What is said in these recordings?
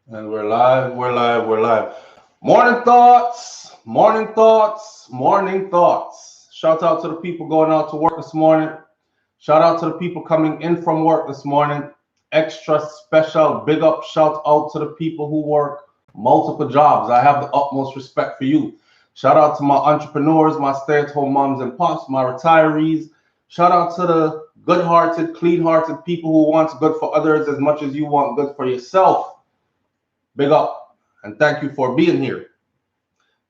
And we're live, we're live, we're live. Morning thoughts, morning thoughts, morning thoughts. Shout out to the people going out to work this morning. Shout out to the people coming in from work this morning. Extra special big up shout out to the people who work multiple jobs. I have the utmost respect for you. Shout out to my entrepreneurs, my stay-at-home moms and pops, my retirees. Shout out to the good-hearted, clean-hearted people who wants good for others as much as you want good for yourself. Big up and thank you for being here.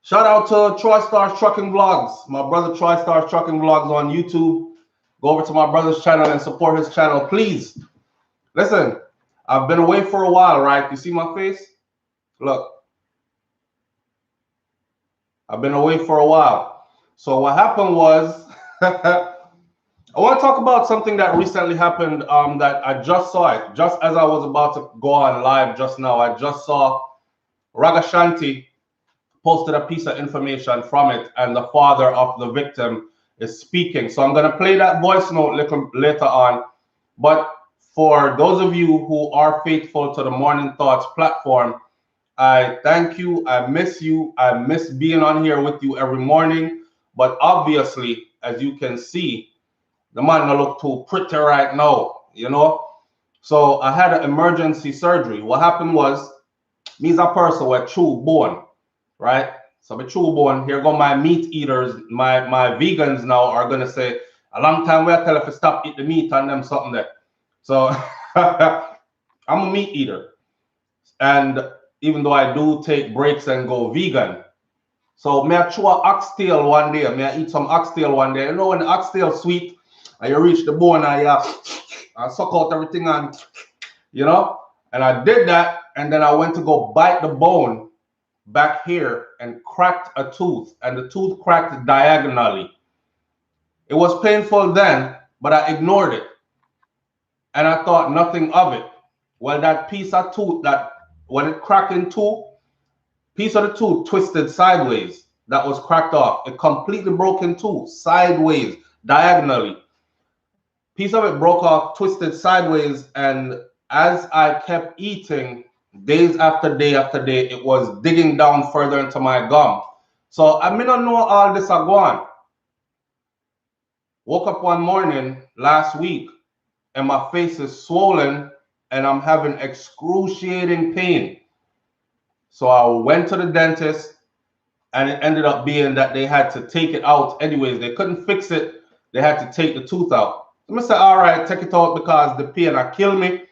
Shout out to Troy Stars Trucking Vlogs, my brother Troy Stars Trucking Vlogs on YouTube. Go over to my brother's channel and support his channel, please. Listen, I've been away for a while, right? You see my face? Look, I've been away for a while. So what happened was, I want to talk about something that recently happened that I just saw it. Just as I was about to go on live just now, I just saw Ragashanti posted a piece of information from it, and the father of the victim is speaking. So I'm going to play that voice note later on. But for those of you who are faithful to the Morning Thoughts platform, I thank you. I miss you. I miss being on here with you every morning. But obviously, as you can see, the man don't look too pretty right now, you know? So I had an emergency surgery. What happened was, me as a person with chew bone, right? So my chew bone, here go my meat eaters, my vegans now are gonna say, a long time we tell if you stop eating the meat and them something there. So I'm a meat eater. And even though I do take breaks and go vegan, so may I chew a oxtail one day, may I eat some oxtail one day. You know when the oxtail sweet, and you reach the bone and you suck out everything and, you know? And I did that, and then I went to go bite the bone back here and cracked a tooth, and the tooth cracked diagonally. It was painful then, but I ignored it. And I thought nothing of it. Well, that piece of tooth, that when it cracked in two, piece of the tooth twisted sideways. That was cracked off. It completely broke in two, sideways, diagonally. Piece of it broke off, twisted sideways, and as I kept eating, days after day after day, it was digging down further into my gum. So I may not know all this are gone. Woke up one morning last week, and my face is swollen, and I'm having excruciating pain. So I went to the dentist, and it ended up being that they had to take it out anyways. They couldn't fix it. They had to take the tooth out. I'm gonna say, all right, take it out because the pain will kill me.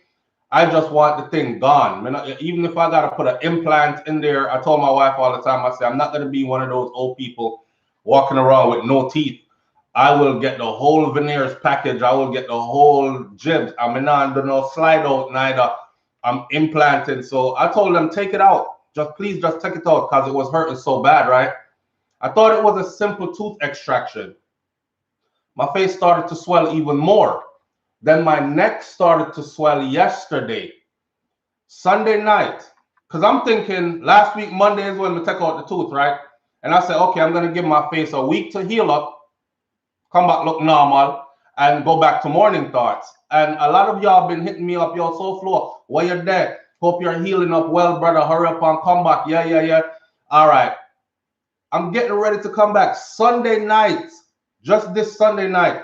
I just want the thing gone. Even if I gotta put an implant in there, I told my wife all the time, I say, I'm not gonna be one of those old people walking around with no teeth. I will get the whole veneers package. I will get the whole jibs. I'm not do no slide out neither. I'm implanting. So I told them, take it out. Please just take it out because it was hurting so bad, right? I thought it was a simple tooth extraction. My face started to swell even more. Then my neck started to swell yesterday, Sunday night. Because I'm thinking last week, Monday is when we take out the tooth, right? And I said, okay, I'm going to give my face a week to heal up, come back, look normal, and go back to morning thoughts. And a lot of y'all been hitting me up, yo, SouFlo, why you there? Hope you're healing up well, brother. Hurry up and come back. Yeah. All right. I'm getting ready to come back Sunday night. Just this Sunday night.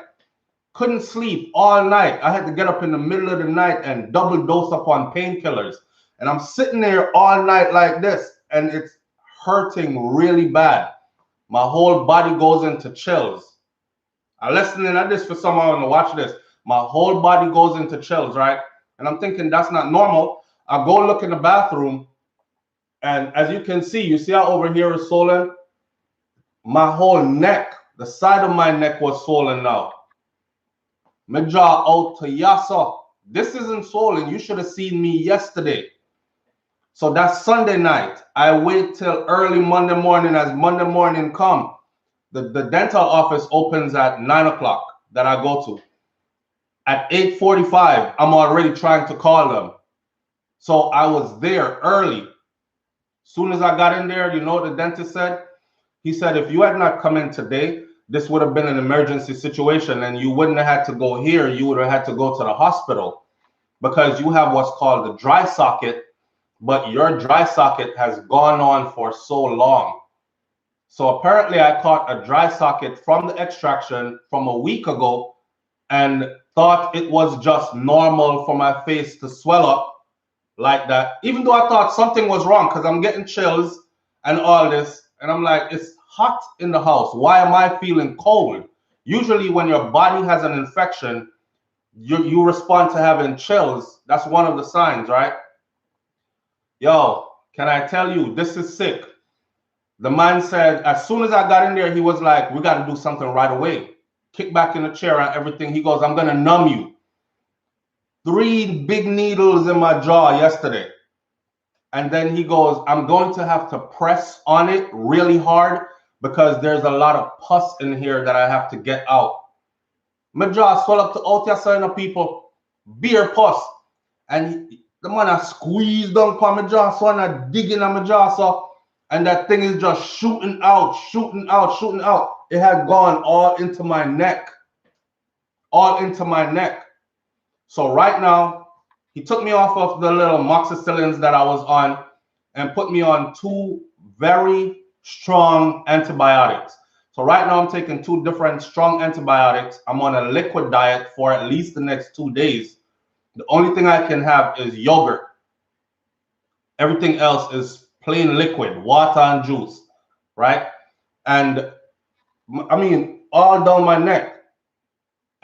Couldn't sleep all night. I had to get up in the middle of the night and double dose upon painkillers. And I'm sitting there all night like this, and it's hurting really bad. My whole body goes into chills. I'm listening to this for someone to watch this. My whole body goes into chills, right? And I'm thinking that's not normal. I go look in the bathroom, and as you can see, you see how over here is swollen? My whole neck, the side of my neck was swollen now. My jaw out to yassa. This isn't swollen. You should have seen me yesterday. So that's Sunday night. I wait till early Monday morning. As Monday morning come, the dental office opens at 9 o'clock that I go to. At 8:45, I'm already trying to call them. So I was there early. Soon as I got in there, you know what the dentist said? He said, if you had not come in today, this would have been an emergency situation and you wouldn't have had to go here. You would have had to go to the hospital because you have what's called the dry socket but your dry socket has gone on for so long. So apparently I caught a dry socket from the extraction from a week ago and thought it was just normal for my face to swell up like that, even though I thought something was wrong because I'm getting chills and all this. And I'm like, it's hot in the house. Why am I feeling cold? Usually when your body has an infection, you respond to having chills. That's one of the signs, right? Yo, can I tell you, this is sick. The man said, as soon as I got in there, he was like, we got to do something right away. Kick back in the chair and everything. He goes, I'm going to numb you. 3 big needles in my jaw yesterday. And then he goes, I'm going to have to press on it really hard because there's a lot of pus in here that I have to get out. My jaw swell up to out here, sign of people, beer pus. And the man I squeezed down on my jaw, so I'm digging on my jaw, so, and that thing is just shooting out, shooting out, shooting out. It had gone all into my neck, all into my neck. So right now, he took me off of the little moxicillins that I was on and put me on 2 very strong antibiotics. So right now I'm taking 2 different strong antibiotics. I'm on a liquid diet for at least the next 2 days. The only thing I can have is yogurt. Everything else is plain liquid, water and juice, right? And I mean, all down my neck.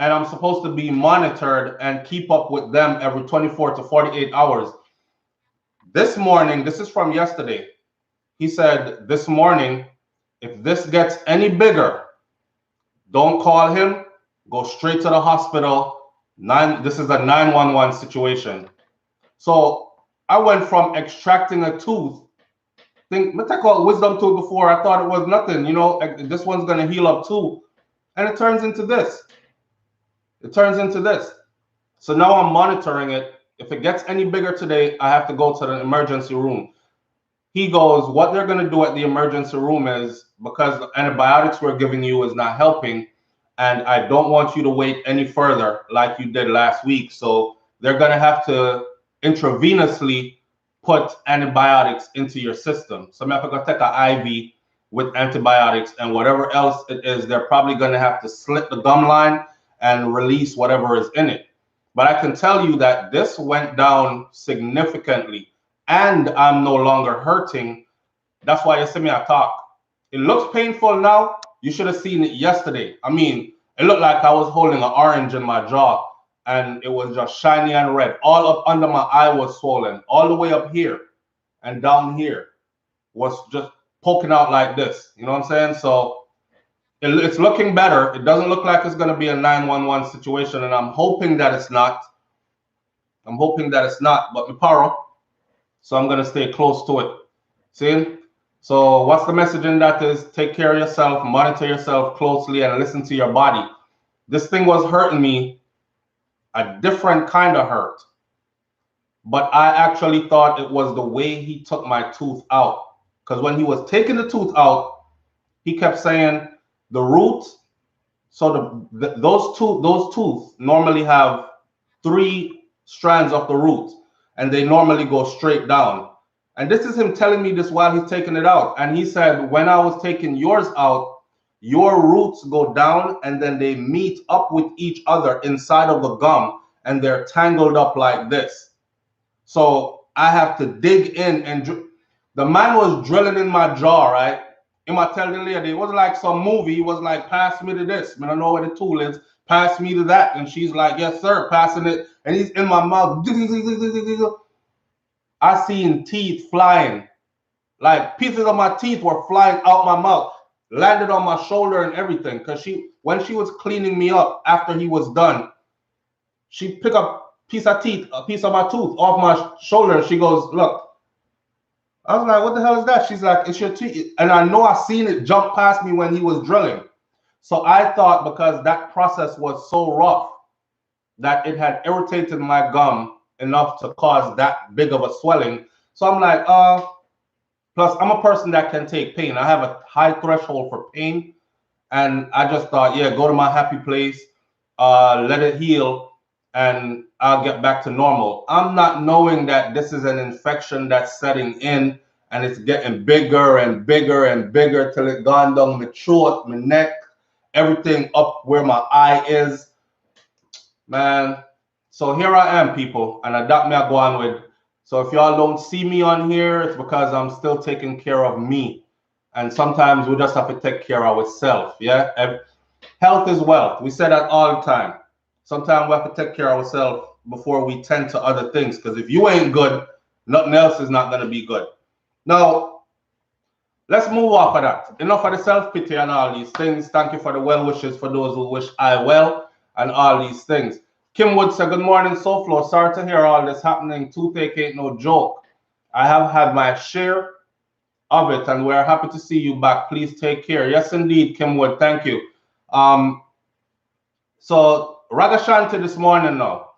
And I'm supposed to be monitored and keep up with them every 24 to 48 hours. This morning, this is from yesterday, he said, this morning, if this gets any bigger, don't call him, go straight to the hospital. This is a 911 situation. So I went from extracting a tooth, I took out wisdom tooth before, I thought it was nothing, you know, this one's going to heal up too. And it turns into this. It turns into this. So now I'm monitoring it. If it gets any bigger today, I have to go to the emergency room. He goes, what they're going to do at the emergency room is, because the antibiotics we're giving you is not helping, and I don't want you to wait any further like you did last week. So they're going to have to intravenously put antibiotics into your system. So I'm going to take an IV with antibiotics, and whatever else it is, they're probably going to have to slit the gum line and release whatever is in it. But I can tell you that this went down significantly and I'm no longer hurting. That's why you see me talk. It looks painful now. You should have seen it yesterday. I mean, it looked like I was holding an orange in my jaw and it was just shiny and red. All up under my eye was swollen. All the way up here and down here was just poking out like this. You know what I'm saying? So it's looking better. It doesn't look like it's going to be a 911 situation, and I'm hoping that it's not. I'm hoping that it's not, but my power, so I'm going to stay close to it. See? So what's the message in that is take care of yourself, monitor yourself closely, and listen to your body. This thing was hurting me, a different kind of hurt, but I actually thought it was the way he took my tooth out. Because when he was taking the tooth out, he kept saying, the roots, so those tooth normally have 3 strands of the roots, and they normally go straight down. And this is him telling me this while he's taking it out. And he said, when I was taking yours out, your roots go down and then they meet up with each other inside of the gum, and they're tangled up like this. So I have to dig in, and the man was drilling in my jaw, right? Him I tell the lady, it was like some movie. He was like, pass me to this. I don't know where the tool is. Pass me to that. And she's like, yes, sir, passing it. And he's in my mouth. I seen teeth flying. Like pieces of my teeth were flying out my mouth. Landed on my shoulder and everything. Because when she was cleaning me up after he was done, she picked up a piece of my tooth off my shoulder. And she goes, look. I was like, what the hell is that? She's like, it's your teeth. And I know I seen it jump past me when he was drilling. So I thought because that process was so rough that it had irritated my gum enough to cause that big of a swelling. So I'm like, plus I'm a person that can take pain. I have a high threshold for pain. And I just thought, yeah, go to my happy place, let it heal. And I'll get back to normal. I'm not knowing that this is an infection that's setting in and it's getting bigger and bigger and bigger till it gone down my throat, my neck, everything up where my eye is. Man, so here I am, people, and that me I go on with. So if y'all don't see me on here, it's because I'm still taking care of me. And sometimes we just have to take care of ourselves, yeah? Health is wealth. We say that all the time. Sometimes we have to take care of ourselves before we tend to other things. Because if you ain't good, nothing else is not going to be good. Now, let's move off of that. Enough of the self-pity and all these things. Thank you for the well wishes for those who wish I well and all these things. Kim Wood said, good morning, SouFlo. Sorry to hear all this happening. Toothache ain't no joke. I have had my share of it, and we're happy to see you back. Please take care. Yes, indeed, Kim Wood. Thank you. So Ragashanti this morning now.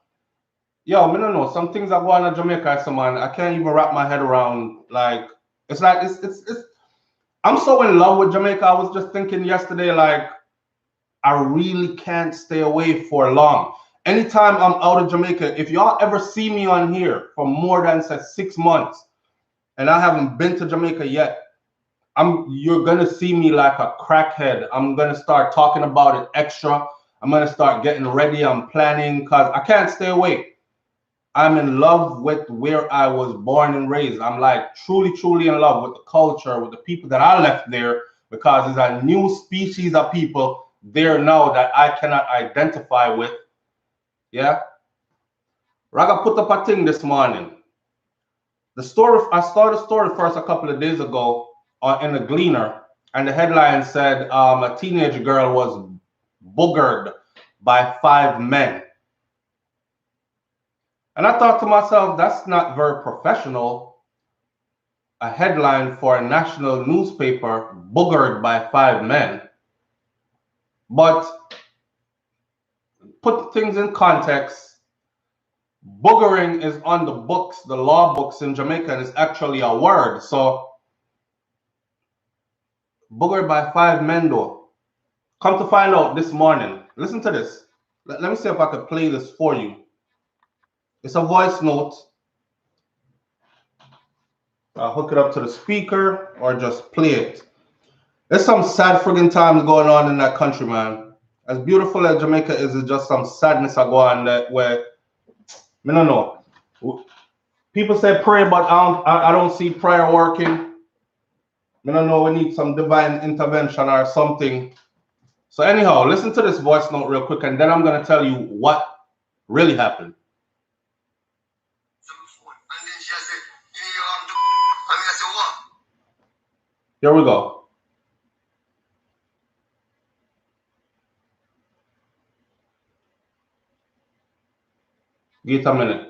Yo, I don't know. Some things are going on in Jamaica, so man, I can't even wrap my head around. Like it's I'm so in love with Jamaica. I was just thinking yesterday, like, I really can't stay away for long. Anytime I'm out of Jamaica, if y'all ever see me on here for more than say 6 months, and I haven't been to Jamaica yet, you're gonna see me like a crackhead. I'm gonna start talking about it extra. I'm gonna start getting ready. I'm planning because I can't stay away. I'm in love with where I was born and raised. I'm like truly, truly in love with the culture, with the people that I left there, because there's a new species of people there now that I cannot identify with. Yeah. Raga put up a thing this morning. The story, I started the story first a couple of days ago in the Gleaner, and the headline said a teenage girl was boogered by 5 men. And I thought to myself, that's not very professional. A headline for a national newspaper, boogered by 5 men. But put things in context, boogering is on the books, the law books in Jamaica, and it's actually a word. So boogered by 5 men though. Come to find out this morning, listen to this. Let me see if I could play this for you. It's a voice note. I'll hook it up to the speaker or just play it. There's some sad friggin' times going on in that country, man. As beautiful as Jamaica is, it's just some sadness I go on that where, I don't know. People say pray, but I don't see prayer working. I don't know, we need some divine intervention or something. So anyhow, listen to this voice note real quick, and then I'm going to tell you what really happened. Here we go. Give it a minute.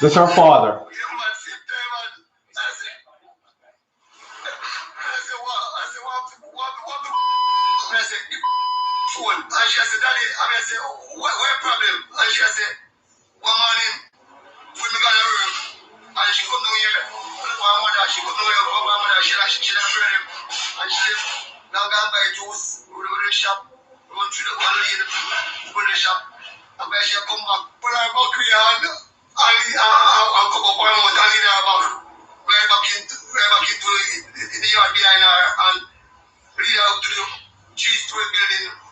This is her father. And she said, Daddy, I said, what problem? And she said, one morning, when we got her room, and she couldn't know here, my mother, she couldn't know here, my mother, she had heard him, and she now gone buy juice, we go to the shop, run through the one lady, go to the shop, and when she come back, put her back here, and come up one more, and lead her back, right back into the yard behind her, and lead her up to the 3-story building.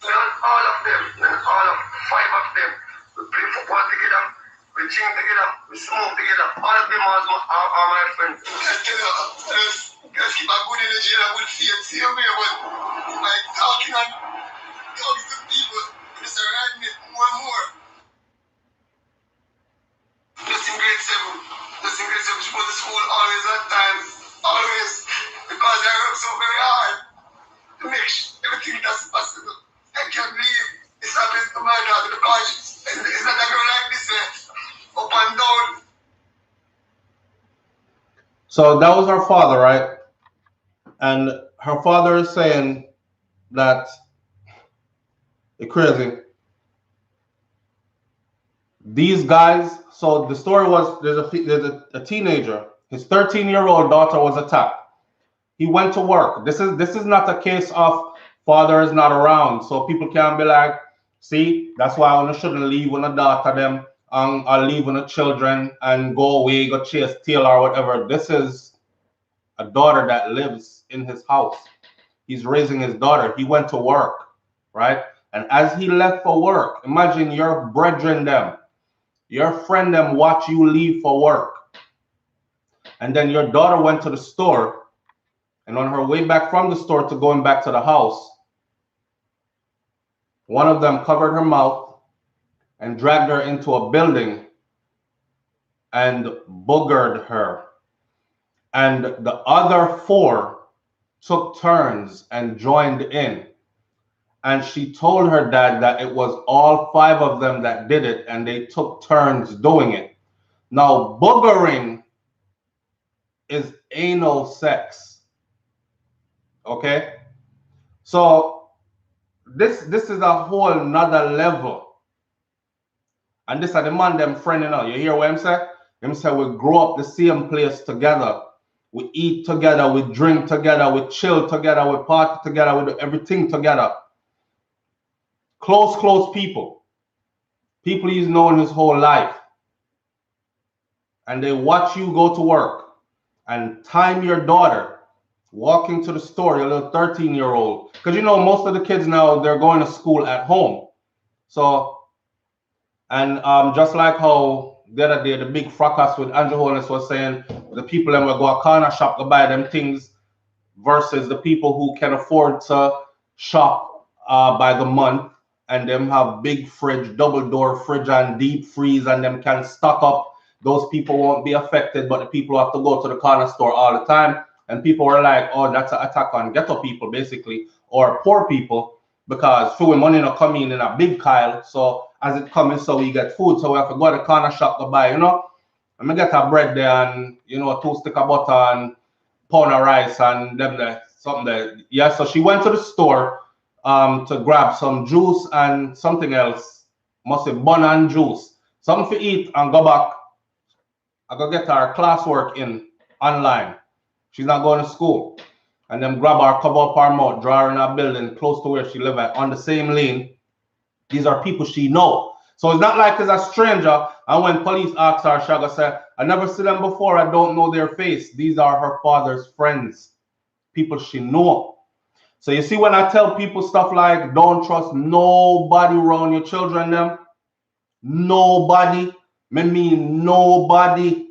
And all of them, and all of 5 of them, we play football together, we drink together, we smoke together. All of them are my friends. Just keep a good energy and a good faith. See me, but like talking to people, it's around me more and more. Just in grade 7, she go to school always on time, always, because I work so very hard to make everything that's possible. I can't believe it's happening to my daughter because it's not a girl like this way, up and down. So that was her father, right? And her father is saying that it's crazy. These guys, so the story was there's a teenager, his 13-year-old daughter was attacked. He went to work. This is not a case of father is not around, so people can be like, see, that's why I shouldn't leave when a daughter them or leave when the children and go away, go chase tail or whatever. This is a daughter that lives in his house. He's raising his daughter. He went to work, right? And as he left for work, imagine your brethren them, your friend them watch you leave for work. And then your daughter went to the store, and on her way back from the store to going back to the house, one of them covered her mouth and dragged her into a building and boogered her. And the other four took turns and joined in. And she told her dad that it was all five of them that did it, and they took turns doing it. Now, boogering is anal sex. Okay? So this is a whole nother level. And this are the man them friend, you know. You hear what I'm saying? Them say we grow up the same place together. We eat together, we drink together, we chill together, we party together, we do everything together. Close people. People he's known his whole life. And they watch you go to work and time your daughter walking to the store, your little 13-year-old. Because you know, most of the kids now, they're going to school at home. So, and just like how the other day, the big fracas with Andrew Holness was saying, the people that will go a corner shop to buy them things versus the people who can afford to shop by the month and them have big fridge, double door fridge and deep freeze and them can stock up. Those people won't be affected, but the people who have to go to the corner store all the time. And people were like, oh, that's an attack on ghetto people, basically, or poor people, because food money not coming in a big Kyle. So as it comes, so we get food. So we have to go to the corner shop to buy, you know. And we get a bread there and, you know, 2 sticks of butter and pound of rice and them there, something there. Yeah, so she went to the store to grab some juice and something else. Must say bun and juice. Something to eat and go back. I go get her classwork in online. She's not going to school. And then grab her, cover up her mouth, draw her in a building close to where she live at, on the same lane. These are people she know. So it's not like it's a stranger. And when police ask her, she'll say, I never see them before. I don't know their face. These are her father's friends, people she know. So you see, when I tell people stuff like, don't trust nobody around your children, them, nobody, I mean nobody.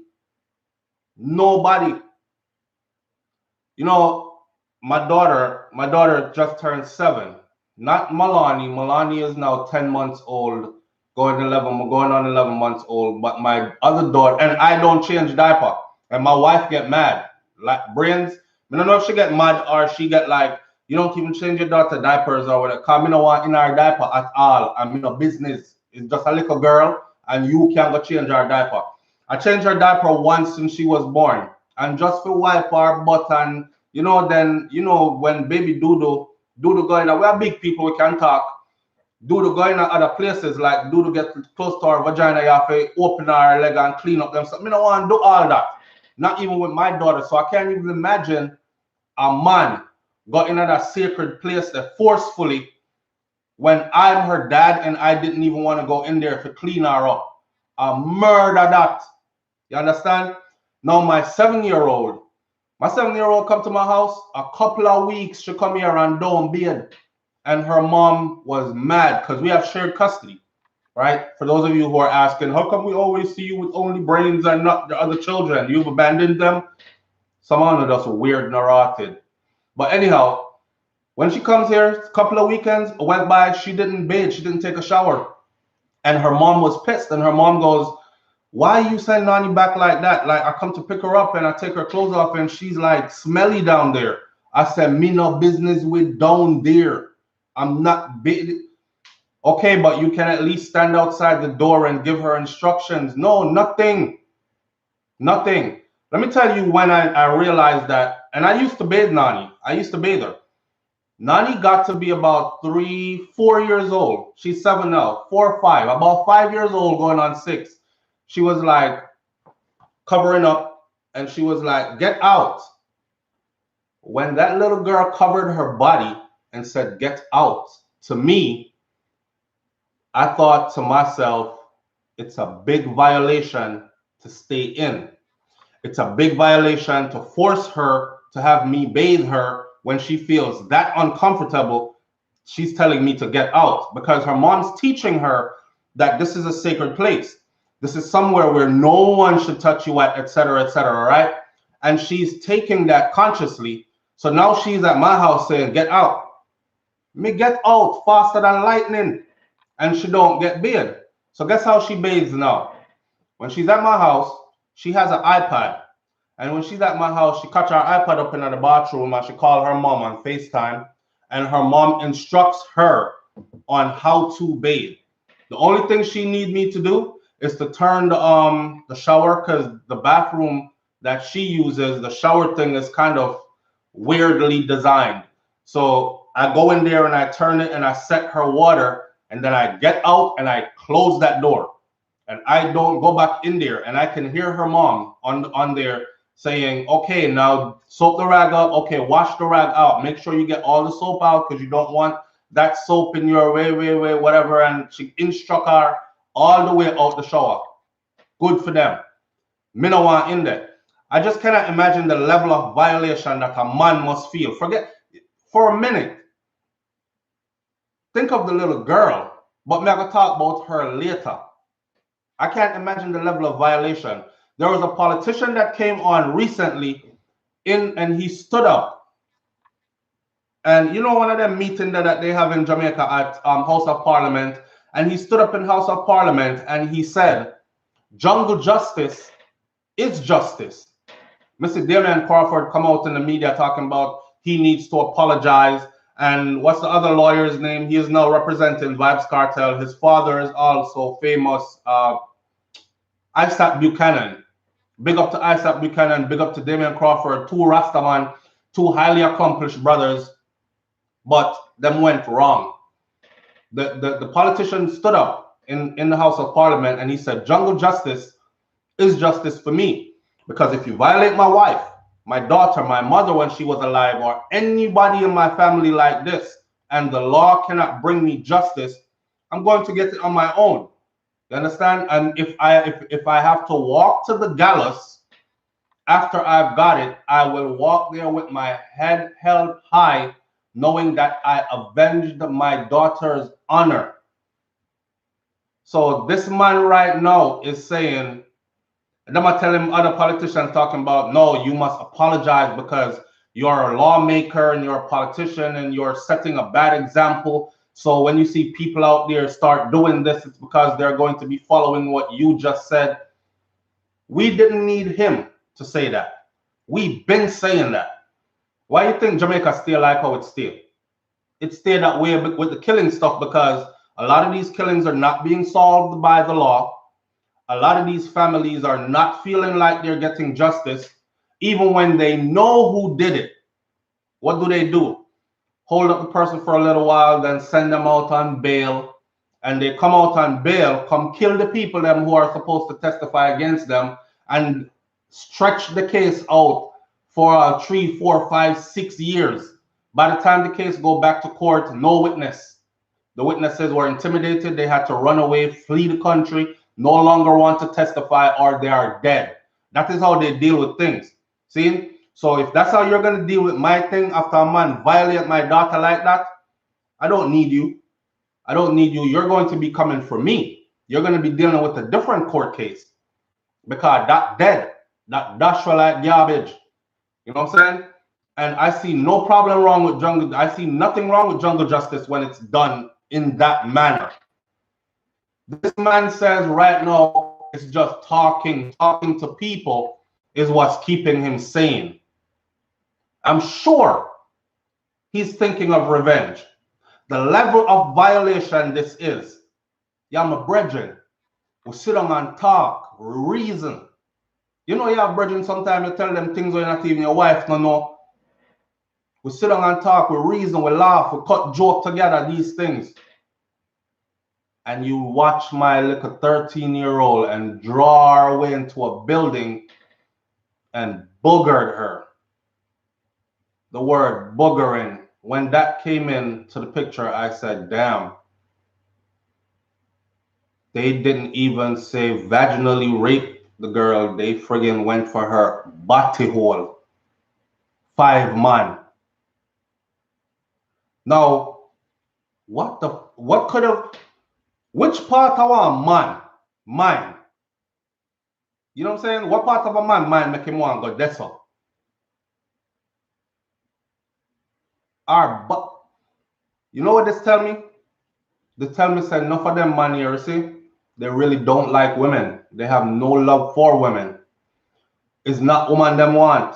You know, my daughter just turned 7. Not Milani. Milani is now 10 months old, going on 11 months old. But my other daughter, and I don't change diaper. And my wife get mad. Like brains, I don't know if she get mad or she get like, you don't even change your daughter diapers or whatever. Cause I don't want in our diaper at all. I'm in a business. It's just a little girl and you can't go change her diaper. I changed her diaper once since she was born. And just for wipe her butt and, you know, then, you know, when baby Doodoo go in, we are big people, we can talk. Doodoo go in other places, like Doodoo get close to her vagina, you have to open her leg and clean up them. So I don't want to do all that. Not even with my daughter. So I can't even imagine a man got in that sacred place there forcefully when I'm her dad and I didn't even want to go in there to clean her up. I murder that. You understand? Now my 7-year-old come to my house. A couple of weeks she come here and don't bathe. And her mom was mad because we have shared custody, right? For those of you who are asking, how come we always see you with only brains and not the other children? You've abandoned them? Some of us are weird neurotic. But anyhow, when she comes here, a couple of weekends went by, she didn't bathe, she didn't take a shower. And her mom was pissed. And her mom goes, why you send Nani back like that? Like I come to pick her up and I take her clothes off and she's like smelly down there. I said, me no business with down there. I'm not big. Okay, but you can at least stand outside the door and give her instructions. No, nothing. Let me tell you when I realized that, and I used to bathe Nani. I used to bathe her. Nani got to be about 3, 4 years old. She's 7 now, 4 or 5, about 5 years old going on 6. She was like covering up and she was like, get out. When that little girl covered her body and said, get out, to me, I thought to myself, it's a big violation to stay in. It's a big violation to force her to have me bathe her when she feels that uncomfortable. She's telling me to get out because her mom's teaching her that this is a sacred place. This is somewhere where no one should touch you at, etc., right? And she's taking that consciously. So now she's at my house saying, get out. Me get out faster than lightning. And she don't get bathed. So guess how she bathes now? When she's at my house, she has an iPad. And when she's at my house, she catch her iPad up in the bathroom and she call her mom on FaceTime. And her mom instructs her on how to bathe. The only thing she need me to do is to turn the shower, because the bathroom that she uses, the shower thing is kind of weirdly designed. So I go in there and I turn it and I set her water, and then I get out and I close that door. And I don't go back in there. And I can hear her mom on there saying, okay, now soap the rag up. Okay, wash the rag out. Make sure you get all the soap out because you don't want that soap in your way, whatever. And she instruct her all the way out the shower. Good for them. Me no want in there. I just cannot imagine the level of violation that a man must feel. Forget for a minute. Think of the little girl, but me I gonna talk about her later. I can't imagine the level of violation. There was a politician that came on recently and he stood up. And you know one of them meetings that they have in Jamaica at House of Parliament, and he stood up in House of Parliament and he said, jungle justice is justice. Mr. Damian Crawford come out in the media talking about he needs to apologize. And what's the other lawyer's name? He is now representing Vibes Cartel. His father is also famous, Isaac Buchanan. Big up to Isaac Buchanan, big up to Damian Crawford, two Rastaman, two highly accomplished brothers, but them went wrong. The politician stood up in the House of Parliament and he said, jungle justice is justice for me. Because if you violate my wife, my daughter, my mother when she was alive, or anybody in my family like this, and the law cannot bring me justice, I'm going to get it on my own. You understand? And if I have to walk to the gallows after I've got it, I will walk there with my head held high, knowing that I avenged my daughter's honor. So this man right now is saying, and I'm gonna tell him other politicians talking about, no, you must apologize because you're a lawmaker and you're a politician and you're setting a bad example. So when you see people out there start doing this, it's because they're going to be following what you just said. We didn't need him to say that. We've been saying that. Why do you think Jamaica stay like how it stay? It stayed that way with the killing stuff because a lot of these killings are not being solved by the law. A lot of these families are not feeling like they're getting justice, even when they know who did it. What do? Hold up the person for a little while, then send them out on bail. And they come out on bail, come kill the people them who are supposed to testify against them, and stretch the case out for 3, 4, 5, 6 years. By the time the case go back to court, no witness. The witnesses were intimidated. They had to run away, flee the country, no longer want to testify, or they are dead. That is how they deal with things. See? So if that's how you're going to deal with my thing after a man violate my daughter like that, I don't need you. I don't need you. You're going to be coming for me. You're going to be dealing with a different court case because that dead, that dash for like garbage. You know what I'm saying? And I see no problem wrong with jungle. I see nothing wrong with jungle justice when it's done in that manner. This man says right now it's just talking to people is what's keeping him sane. I'm sure he's thinking of revenge. The level of violation this is. Yeah, my brethren, we sit down and talk, reason. You know, your brethren, sometimes you tell them things when you're not even your wife no know. We sit down and talk, we reason, we laugh, we cut joke together, these things. And you watch my little 13-year-old and draw her way into a building and boogered her. The word boogering, when that came into the picture, I said, damn. They didn't even say vaginally rape the girl. They friggin' went for her body hole. 5 man. Now, what could have, which part of a man mind? You know what I'm saying? What part of a man mind make him want to go this up? But you know what this tell me? They tell me say enough of them man here, see, they really don't like women. They have no love for women. It's not woman them want.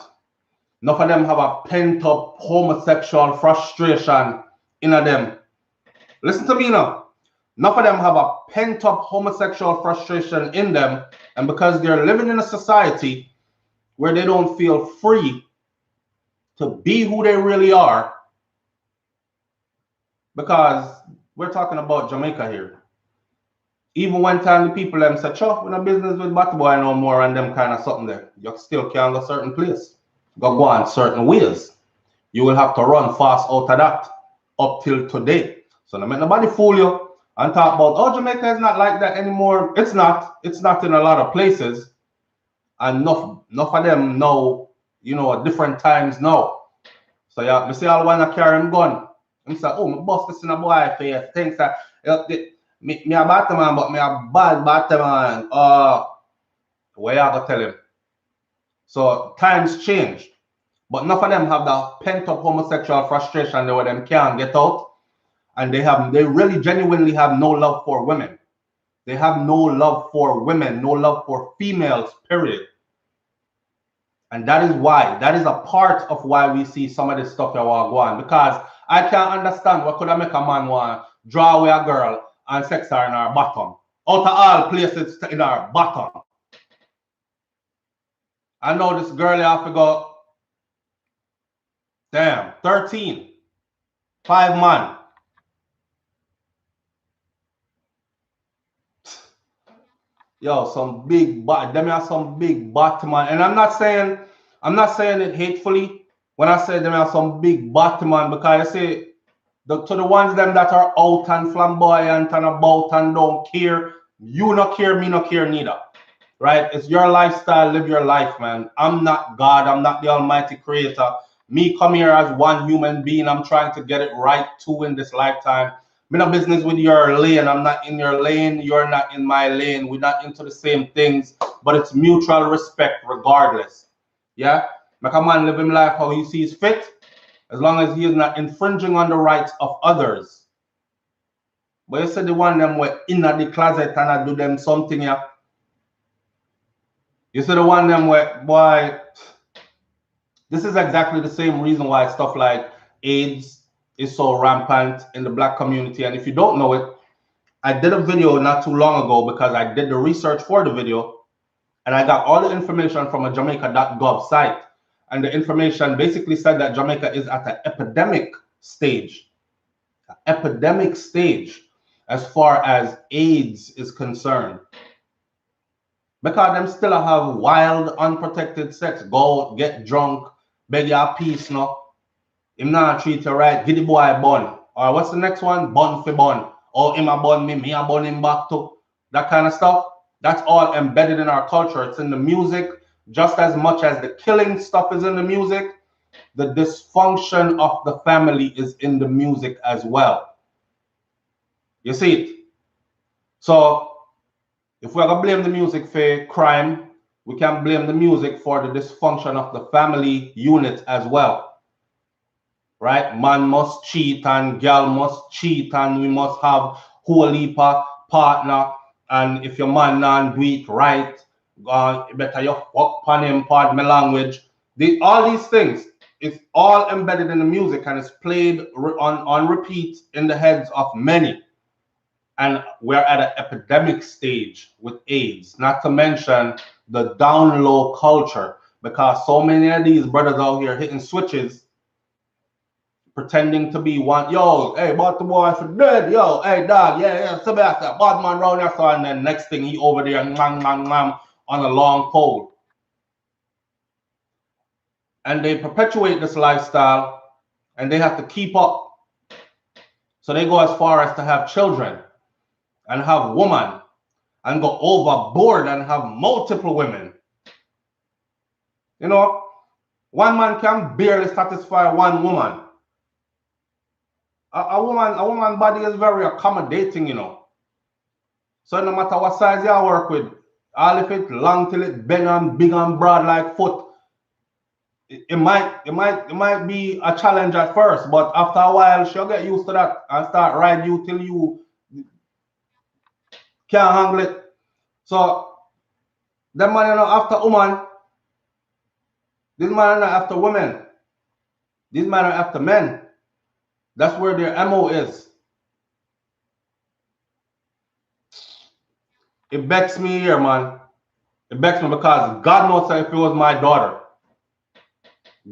Enough of them have a pent-up homosexual frustration in them. Listen to me now. Enough of them have a pent-up homosexual frustration in them, and because they're living in a society where they don't feel free to be who they really are, because we're talking about Jamaica here. Even one time the people them say, "Chuck, we're not business with Batty Boy no more," and them kind of something there. You still can't go certain place. Go on certain ways. You will have to run fast out of that up till today. So don't make nobody fool you and talk about, oh, Jamaica is not like that anymore. It's not. It's not in a lot of places. And enough of them know, you know, at different times now. So yeah, me see all wanna carry him gun. I say, oh, my boss this in a boy face. Thinks that me a Batman, but me a bad Batman. Where you gonna tell him? So times change. But enough of them have that pent-up homosexual frustration where them can't get out. And they really genuinely have no love for women. They have no love for women, no love for females, period. And that is why, that is a part of why we see some of this stuff that will go on. Because I can't understand what could I make a man want draw away a girl and sex her in her bottom. Out of all places in her bottom. I know this girl you have to go, damn, 13. 5 man. Yo, some big them are some big Batman. And I'm not saying it hatefully when I say them are some big Batman, because I say to the ones them that are out and flamboyant and about and don't care, you not care, me not care neither. Right? It's your lifestyle, live your life, man. I'm not God, I'm not the almighty creator. Me come here as one human being. I'm trying to get it right too in this lifetime. I'm in a business with your lane. I'm not in your lane. You're not in my lane. We're not into the same things, but it's mutual respect regardless. Yeah? Make a man live his life how he sees fit, as long as he is not infringing on the rights of others. But you said the one them were in the closet and I do them something, yeah? You said the one them where, boy, this is exactly the same reason why stuff like AIDS is so rampant in the black community. And if you don't know it, I did a video not too long ago because I did the research for the video and I got all the information from a Jamaica.gov site. And the information basically said that Jamaica is at an epidemic stage. An epidemic stage as far as AIDS is concerned. Because them still have wild, unprotected sex. Go get drunk, beg your peace, no. Him not treat you right, give the boy a bun. Or what's the next one? Bun for bun. Or him a bun me a bun him back too. That kind of stuff. That's all embedded in our culture. It's in the music just as much as the killing stuff is in the music. The dysfunction of the family is in the music as well. You see it? So if we're going to blame the music for crime, we can blame the music for the dysfunction of the family unit as well. Right? Man must cheat and girl must cheat and we must have whole heap of partner. And if your man not do it right, better you fuck on him, pardon my language. All these things, it's all embedded in the music and it's played on repeat in the heads of many. And we're at an epidemic stage with AIDS, not to mention the down low culture, because so many of these brothers out here hitting switches pretending to be one. Yo, hey, but the boy for dead. Yo, hey, dog, yeah, so that's that bad man round there. So, and then next thing he over there, on a long pole. And they perpetuate this lifestyle, and they have to keep up. So they go as far as to have children and have women and go overboard and have multiple women. You know, one man can barely satisfy one woman. A woman body is very accommodating, you know. So no matter what size you work with, all if it long till it bend and big and broad like foot, it might be a challenge at first, but after a while she'll get used to that and start ride you till you can't handle it. So them man are not after woman. These men are not after women. These men are after men. That's where their MO is. It becks me here, man. It becks me because God knows if it was my daughter.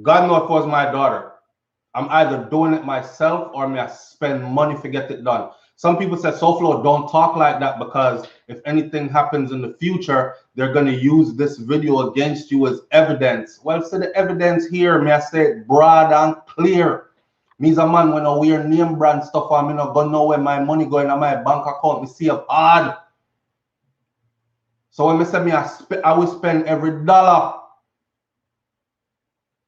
God knows if it was my daughter. I'm either doing it myself or may I spend money to get it done. Some people say, SouFlo, don't talk like that because if anything happens in the future, they're going to use this video against you as evidence. Well, so the evidence here, may I say it broad and clear. Me's a man when I wear name brand stuff, I'm not going to know where my money going in my bank account. Me see a hard. So when I say I will spend every dollar,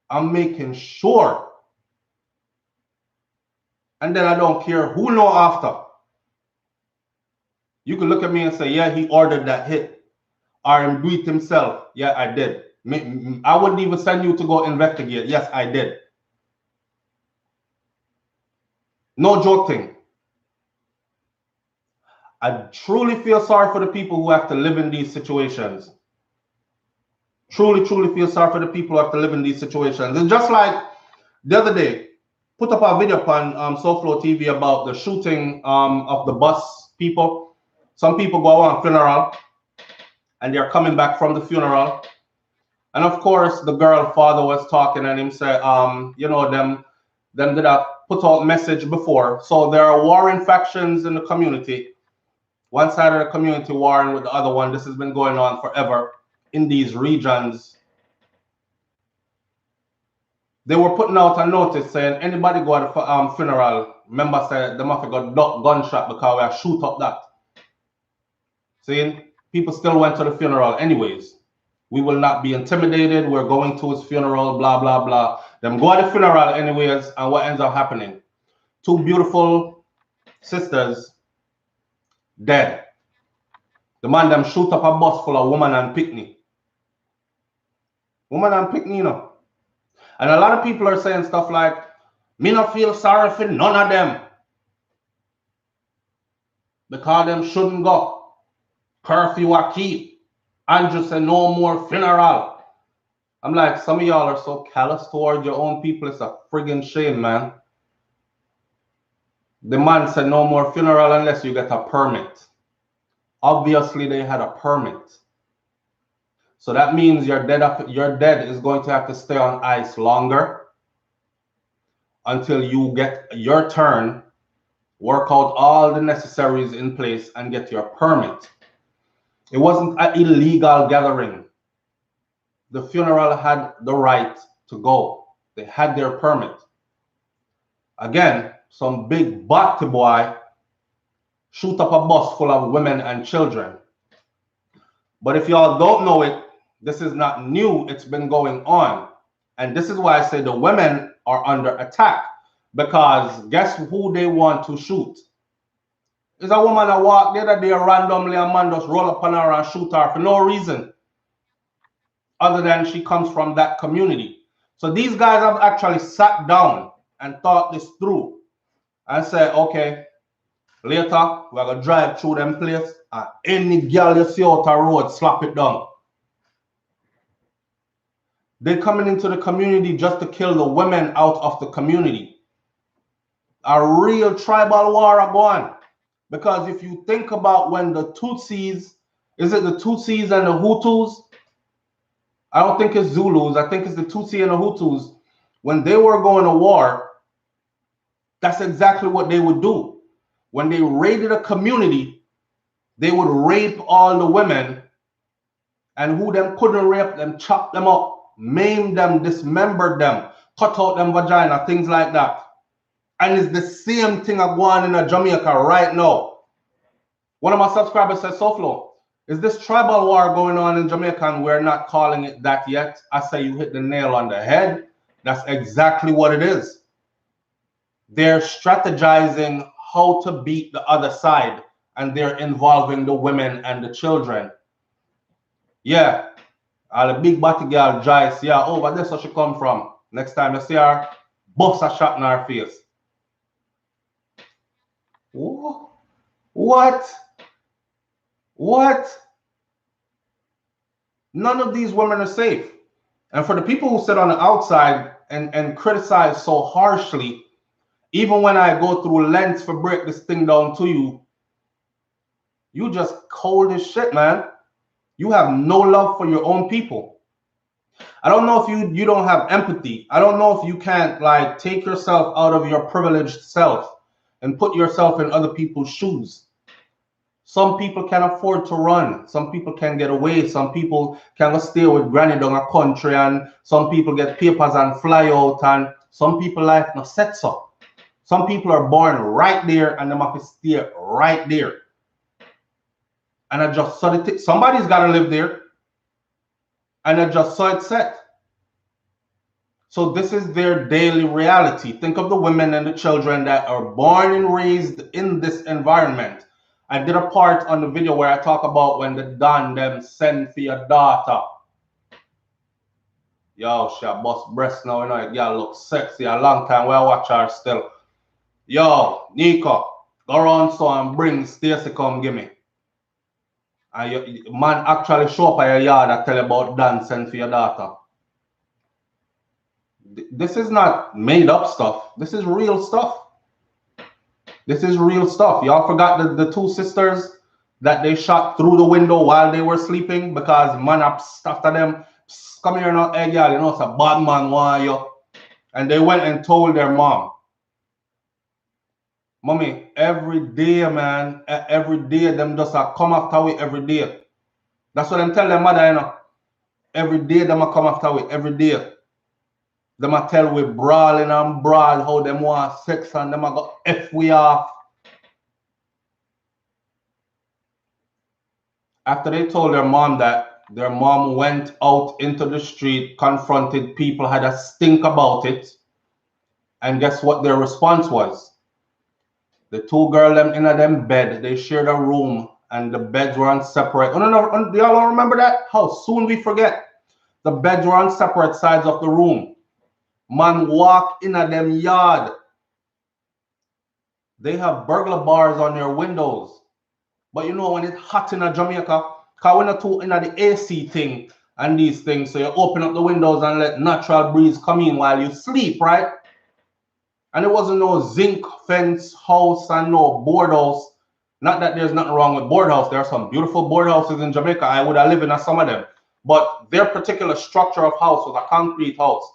I'm making sure. And then I don't care who know after. You can look at me and say, yeah, he ordered that hit. Or him do it himself. Yeah, I did. I wouldn't even send you to go investigate. Yes, I did. No joke thing. I truly feel sorry for the people who have to live in these situations. Truly feel sorry for the people who have to live in these situations. It's just like the other day, put up a video on SouFLoTV about the shooting of the bus people. Some people go on a funeral and they're coming back from the funeral. And of course, the girl father was talking and him said, you know, them did a put out message before. So there are warring factions in the community. One side of the community warring with the other one. This has been going on forever in these regions. They were putting out a notice saying anybody go at the funeral, remember say they must have got gunshot because we are shoot up that. See, people still went to the funeral anyways. We will not be intimidated. We're going to his funeral, blah, blah, blah. Them go at the funeral anyways, and what ends up happening? Two beautiful sisters dead. The man them shoot up a bus full of woman and picnic. Woman and picnic, you know. And a lot of people are saying stuff like, me not feel sorry for none of them. Because them shouldn't go. Curfew a keep. Andrew said no more funeral. I'm like, some of y'all are so callous toward your own people. It's a friggin' shame, man. The man said no more funeral unless you get a permit. Obviously, they had a permit. So that means your dead is going to have to stay on ice longer until you get your turn, work out all the necessaries in place, and get your permit. It wasn't an illegal gathering. The funeral had the right to go. They had their permit. Again, some big batty boy shoot up a bus full of women and children. But if y'all don't know it, this is not new. It's been going on. And this is why I say the women are under attack. Because guess who they want to shoot? Is a woman that walk the other day randomly, a man just roll up on her and shoot her for no reason. Other than she comes from that community. So these guys have actually sat down and thought this through. And said, okay, later we're going to drive through them place and any girl you see out the road, slap it down. They're coming into the community just to kill the women out of the community. A real tribal war going. Because if you think about when the Tutsis, is it the Tutsis and the Hutus? I don't think it's Zulus. I think it's the Tutsi and the Hutus. When they were going to war, That's exactly what they would do. When they raided a community, they would rape all the women, and who them couldn't rape them, chop them up, maim them, dismember them, cut out them vagina, things like that. And it's the same thing going on in Jamaica right now. One of my subscribers said, SouFlo, is this tribal war going on in Jamaica and we're not calling it that yet? I say you hit the nail on the head. That's exactly what it is. They're strategizing how to beat the other side, and they're involving the women and the children. Yeah, all the big body girl Joyce, yeah, over there so she come from. Next time you see her, bust a shot in her face. What? What? None of these women are safe. And for the people who sit on the outside and criticize so harshly, even when I go through lengths for break this thing down to you, you just cold as shit, man. You have no love for your own people. I don't know if you don't have empathy. I don't know if you can't like take yourself out of your privileged self and put yourself in other people's shoes. Some people can afford to run. Some people can get away. Some people can go stay with granny down a country, and some people get papers and fly out, and some people life no sets up. Some people are born right there and they have to stay right there. And I just saw it. Somebody's got to live there. And I just saw it set. So this is their daily reality. Think of the women and the children that are born and raised in this environment. I did a part on the video where I talk about when the Don them send for your daughter. Yo, she a bust breast now, you know, girl look sexy. A long time where I watch her still. Yo, Nico, go around so and bring Stacy come give me. And your man actually show up at your yard and tell you about dancing for your daughter. This is not made up stuff. This is real stuff. This is real stuff. Y'all forgot the two sisters that they shot through the window while they were sleeping because man up after them. Come here now, hey girl, you know it's a bad man want you. And they went and told their mom. Mommy, every day, man, every day, them just come after we every day. That's what I'm telling their mother, you know. Every day, them come after we every day. Them a tell we brawling and brawl how them want sex and them a go F we off. After they told their mom that, their mom went out into the street, confronted people, had a stink about it. And guess what their response was? The two girls them in a them bed, they shared a room and the beds were on separate. Oh, no, do y'all remember that? How soon we forget? The beds were on separate sides of the room. Man walk in a them yard. They have burglar bars on their windows. But you know when it's hot in a Jamaica, because we're not too in the AC thing and these things, so you open up the windows and let natural breeze come in while you sleep, right? And there wasn't no zinc fence house and no board house. Not that there's nothing wrong with board house. There are some beautiful board houses in Jamaica. I would have lived in some of them. But their particular structure of house was a concrete house.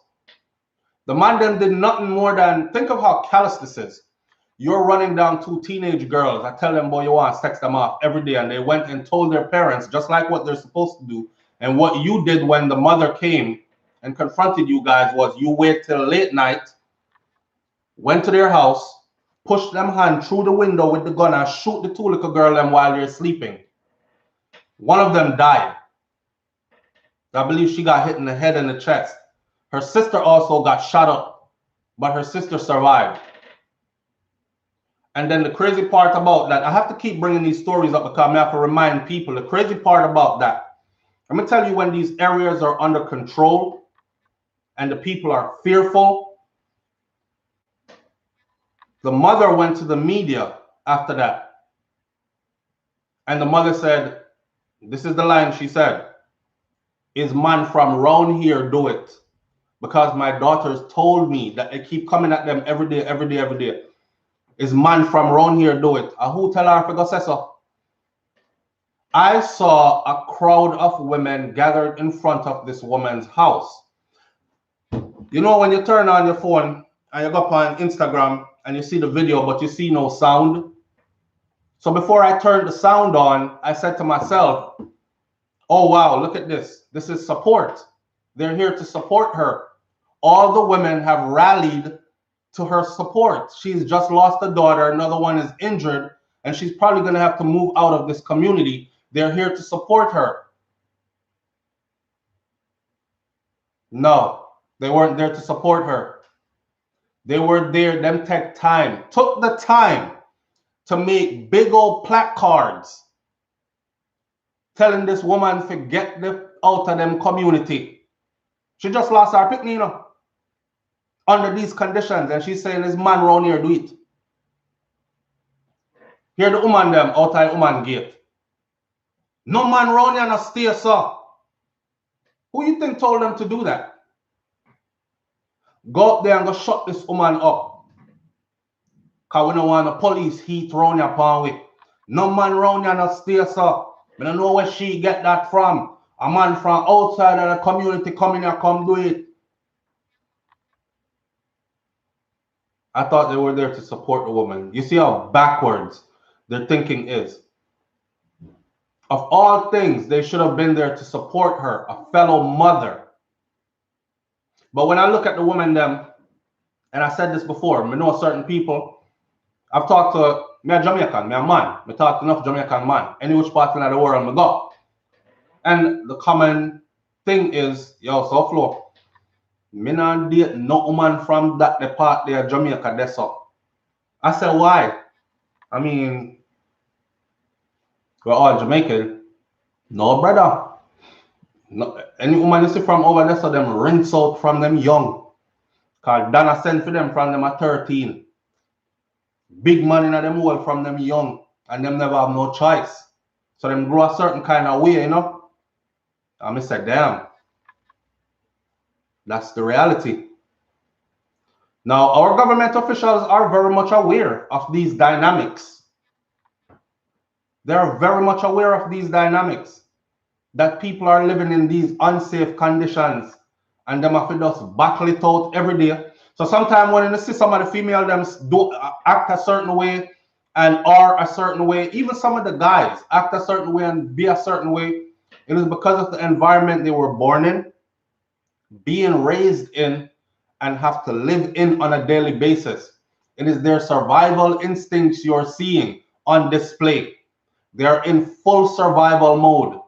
The man then did nothing more than, think of how callousness is. You're running down two teenage girls. I tell them, boy, you want to sex them off every day. And they went and told their parents, just like what they're supposed to do. And what you did when the mother came and confronted you guys was you wait till late night, went to their house, pushed them hand through the window with the gun and shoot the two little girl them while they're sleeping. One of them died. I believe she got hit in the head and the chest. Her sister also got shot up, but her sister survived. And then the crazy part about that, I have to keep bringing these stories up because I have to remind people. The crazy part about that, I'm going to tell you when these areas are under control and the people are fearful. The mother went to the media after that. And the mother said, this is the line she said, is man from round here do it? Because my daughters told me that they keep coming at them every day, every day, every day. Is man from round here do it? Who tell her if I go say so? I saw a crowd of women gathered in front of this woman's house. You know when you turn on your phone and you go up on Instagram and you see the video, but you see no sound. So before I turned the sound on, I said to myself, oh, wow, look at this. This is support. They're here to support her. All the women have rallied to her support. She's just lost a daughter. Another one is injured, and she's probably going to have to move out of this community. They're here to support her. No, they weren't there to support her. They were there, them took the time to make big old placards telling this woman to get the out of them community. She just lost her picnic, you know, under these conditions, and she's saying this man round here do it. Here the woman them out of the woman gate. No man round here no stay, sir. Who you think told them to do that? Go up there and go shut this woman up. Because we don't want the police heat round here upon we. No man round here no stay, sir. I don't know where she get that from. A man from outside of the community coming here, come do it. I thought they were there to support the woman. You see how backwards their thinking is. Of all things, they should have been there to support her, a fellow mother. But when I look at the woman them, and I said this before, I know certain people, I've talked to me a Jamaican, me a man. I talk to enough Jamaican man. Any which part in the world I go. And the common thing is, yo, SouFlo, me not date no woman from that the part there, Jamaica, that's up. I said, why? I mean, we're all Jamaican. No, brother. No, any woman you see from over there, so them rinse out from them young. Because Dana sent for them from them at 13. Big money in them world from them young. And them never have no choice. So them grow a certain kind of way, you know. And I said, damn. That's the reality. Now, our government officials are very much aware of these dynamics. They're very much aware of these dynamics. That people are living in these unsafe conditions. And them have to just battle it out every day. So sometimes when you see some of the female them do act a certain way and are a certain way, even some of the guys act a certain way and be a certain way, it is because of the environment they were born in, being raised in, and have to live in on a daily basis. It is their survival instincts you're seeing on display. They're in full survival mode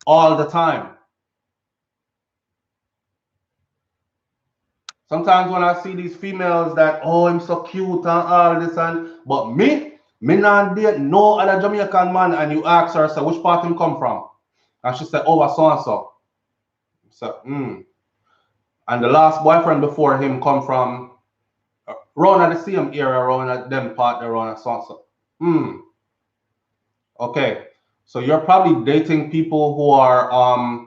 all the time. Sometimes when I see these females that, oh, I'm so cute and all this, but me not date no other Jamaican man, and you ask her, so which part him come from? And she said, oh, so and so. So, And the last boyfriend before him come from around at the same area, around at them part, around at so and so. Okay, so you're probably dating people who are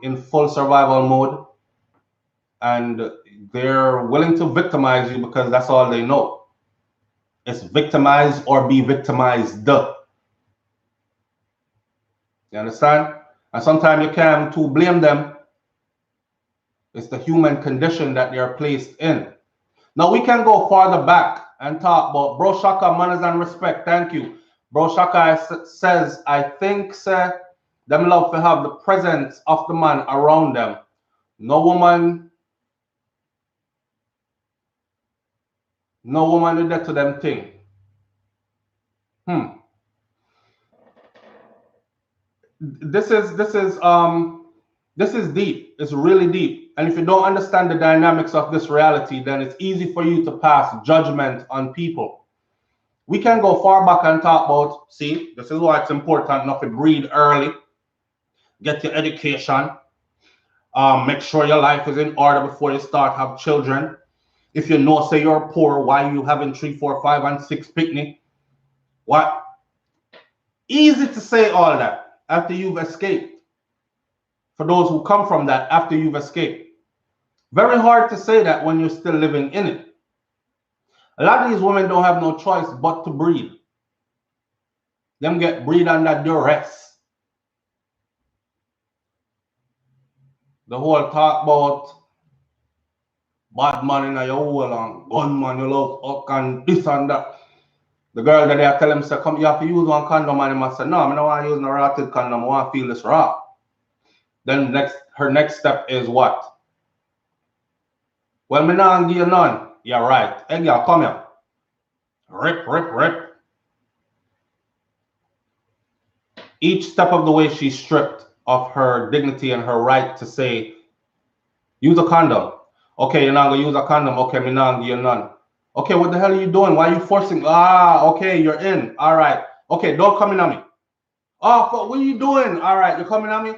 in full survival mode, and they're willing to victimize you because that's all they know. It's victimize or be victimized. You understand? And sometimes you can to blame them. It's the human condition that they are placed in. Now we can go farther back and talk about Bro Shaka, manners and respect. Thank you. Bro Shaka says, I think them love to have the presence of the man around them. No woman do that to them thing. This is deep. It's really deep. And if you don't understand the dynamics of this reality, then it's easy for you to pass judgment on people. We can go far back and talk about, see, this is why it's important not to breed early. Get your education. Make sure your life is in order before you start have children. If you know, say you're poor, why you having 3, 4, 5, and 6 picnic? What? Easy to say all that after you've escaped. For those who come from that after you've escaped. Very hard to say that when you're still living in it. A lot of these women don't have no choice but to breed. Them get breed under duress. The whole talk about bad man in your hole and gunman, you love fuck and this and that. The girl that they tell him, say, come, you have to use one condom, and he must say, no, I don't want to use no rotted condom, I want to feel this raw. Then her next step is what? Well, me not give you none. You're right. Hey, girl, come here. Rip, rip, rip. Each step of the way, she's stripped of her dignity and her right to say, use a condom. Okay, you're not going to use a condom. Okay, me not give you none. Okay, what the hell are you doing? Why are you forcing? Ah, okay, you're in. All right. Okay, don't come in on me. Oh, what are you doing? All right, you're coming on me?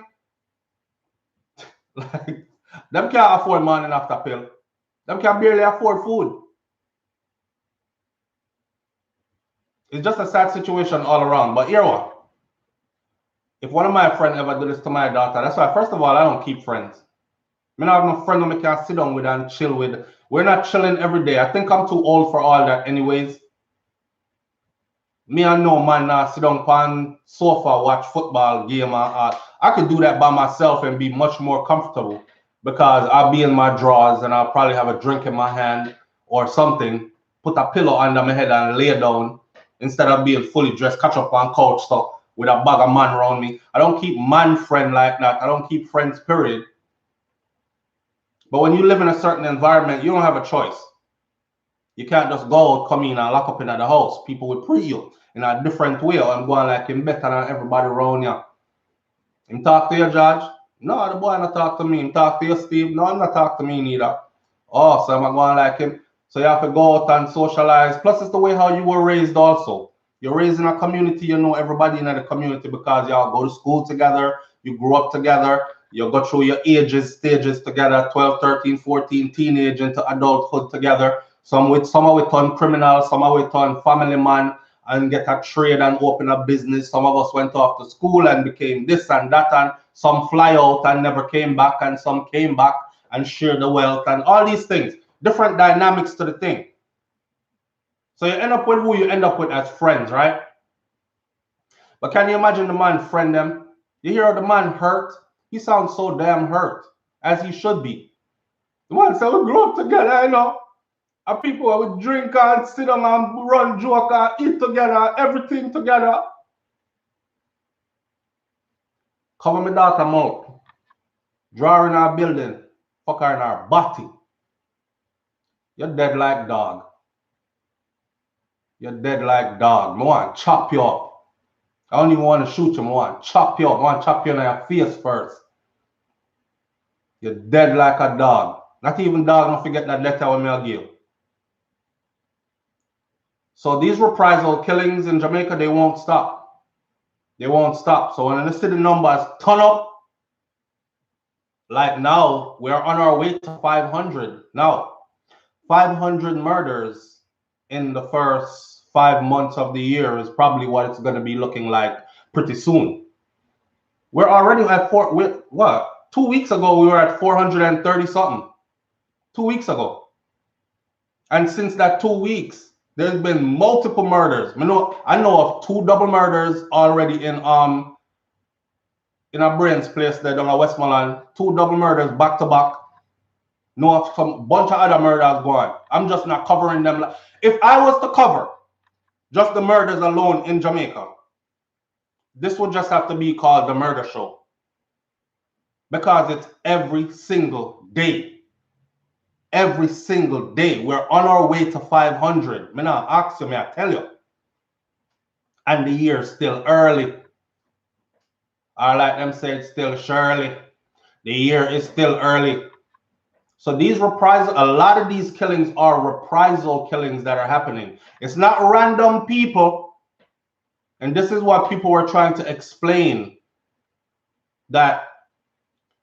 Like, them can't afford morning after pill. Them can barely afford food. It's just a sad situation all around. But here what? If one of my friends ever do this to my daughter, that's why, first of all, I don't keep friends. I don't have no friend who I can sit down with and chill with. We're not chilling every day. I think I'm too old for all that anyways. Me and no man now sit down on sofa, watch football game. I could do that by myself and be much more comfortable because I'll be in my drawers and I'll probably have a drink in my hand or something, put a pillow under my head and lay down instead of being fully dressed, catch up on couch stuff with a bag of man around me. I don't keep man friend like that. I don't keep friends, period. But when you live in a certain environment, you don't have a choice. You can't just go out, come in and lock up in the house. People will pre you in a different way. I'm going like him better than everybody around you. Him talk to you, George? No, the boy not talk to me. Him talk to you, Steve? No, I'm not talk to me neither. Oh, so I'm going like him. So you have to go out and socialize. Plus, it's the way how you were raised also. You're raised in a community, you know everybody in the community because y'all go to school together, you grew up together, you go through your stages together, 12, 13, 14, teenage into adulthood together. Some are with turn criminal, some are with turn family man and get a trade and open a business. Some of us went off to school and became this and that, and some fly out and never came back, and some came back and shared the wealth and all these things. Different dynamics to the thing. So you end up with who you end up with as friends, right? But can you imagine the man friend them? You hear the man hurt? He sounds so damn hurt, as he should be. The man said, we grew up together, you know. And people would drink and sit down and run joke and eat together, everything together. Cover my daughter mouth. Draw her in our building. Fuck her in our body. You're dead like dog. You're dead like dog. I want to chop you up. I don't even want to shoot you. I want to chop you up. I want to chop you in your face first. You're dead like a dog. Not even dog, don't forget that letter when I give. So these reprisal killings in Jamaica, they won't stop. They won't stop. So when I see the numbers turn up, like now, we're on our way to 500. Now, 500 murders in the first 5 months of the year is probably what it's going to be looking like pretty soon. We're already at what? 2 weeks ago, we were at 430 something. 2 weeks ago. And since that 2 weeks, there's been multiple murders. I know of 2 double murders already in a Brain's place there down at Westmoreland. 2 double murders back to back. Know of some bunch of other murders going. I'm just not covering them. If I was to cover just the murders alone in Jamaica, this would just have to be called the murder show. Because it's every single day. Every single day. We're on our way to 500. Me not ask you, me I tell you. And the year's still early. Or like them say, it's still Shirley. The year is still early. So these reprisal, a lot of these killings are reprisal killings that are happening. It's not random people. And this is what people were trying to explain. That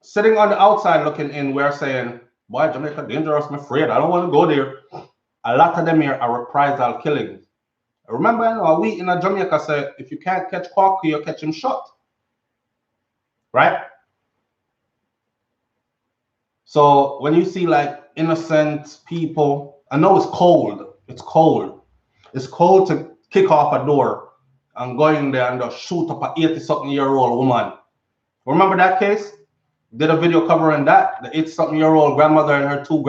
sitting on the outside looking in, we're saying, boy, Jamaica dangerous, I'm afraid. I don't want to go there. A lot of them here are reprisal killings. Remember, a week in Jamaica said, if you can't catch Quacky, you catch him shot. Right? So when you see like innocent people, I know it's cold. It's cold. It's cold to kick off a door and go in there and just shoot up a 80-something-year-old woman. Remember that case? did a video covering that. The 8-something-year-old grandmother and her 2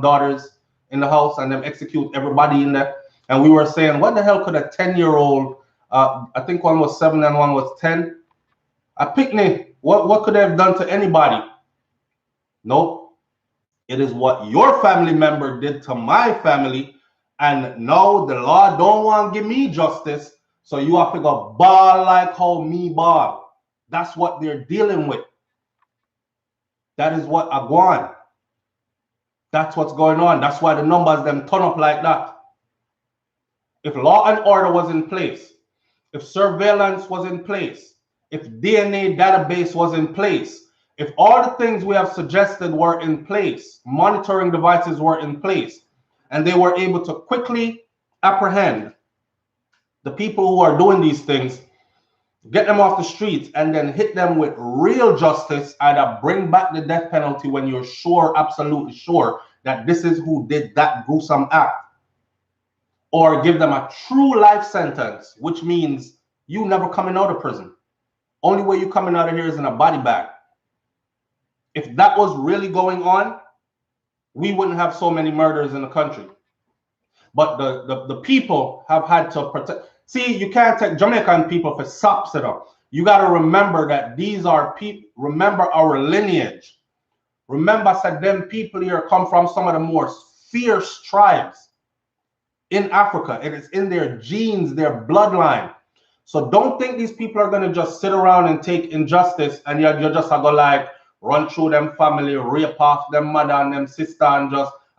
daughters in the house, and them execute everybody in there. And we were saying, what the hell could a 10-year-old, I think one was 7 and one was 10, a picnic, what could they have done to anybody? Nope. It is what your family member did to my family, and now the law don't want to give me justice, so you have to go ball like how me ball. That's what they're dealing with. That is what I want. That's what's going on. That's why the numbers them turn up like that. If law and order was in place, if surveillance was in place, if DNA database was in place, if all the things we have suggested were in place, monitoring devices were in place, and they were able to quickly apprehend the people who are doing these things, get them off the streets, and then hit them with real justice, either bring back the death penalty when you're sure, absolutely sure, that this is who did that gruesome act, or give them a true life sentence, which means you never coming out of prison. Only way you coming out of here is in a body bag. If that was really going on, we wouldn't have so many murders in the country. But the people have had to protect. See, you can't take Jamaican people for sops it up. You got to remember that these are people. Remember our lineage. Remember, I said them people here come from some of the more fierce tribes in Africa. It is in their genes, their bloodline. So don't think these people are going to just sit around and take injustice and you're just going to like run through them family, rape off them mother and them sister,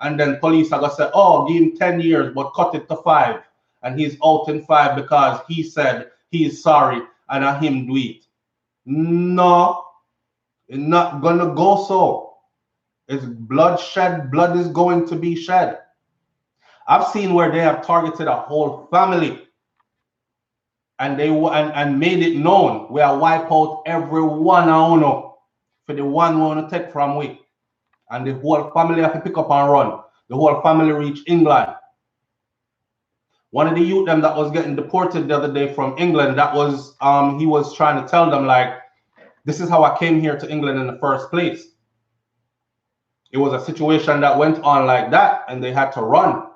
and then police are going to say, oh, give him 10 years, but cut it to 5. And he's out in 5 because he said he is sorry and I him do it. No, it's not going to go so. It's bloodshed. Blood is going to be shed. I've seen where they have targeted a whole family and they and made it known we are wipe out every one I know for the one we want to take from we. And the whole family have to pick up and run. The whole family reach England. One of the youth them that was getting deported the other day from England, that was he was trying to tell them like, this is how I came here to England in the first place. It was a situation that went on like that and they had to run.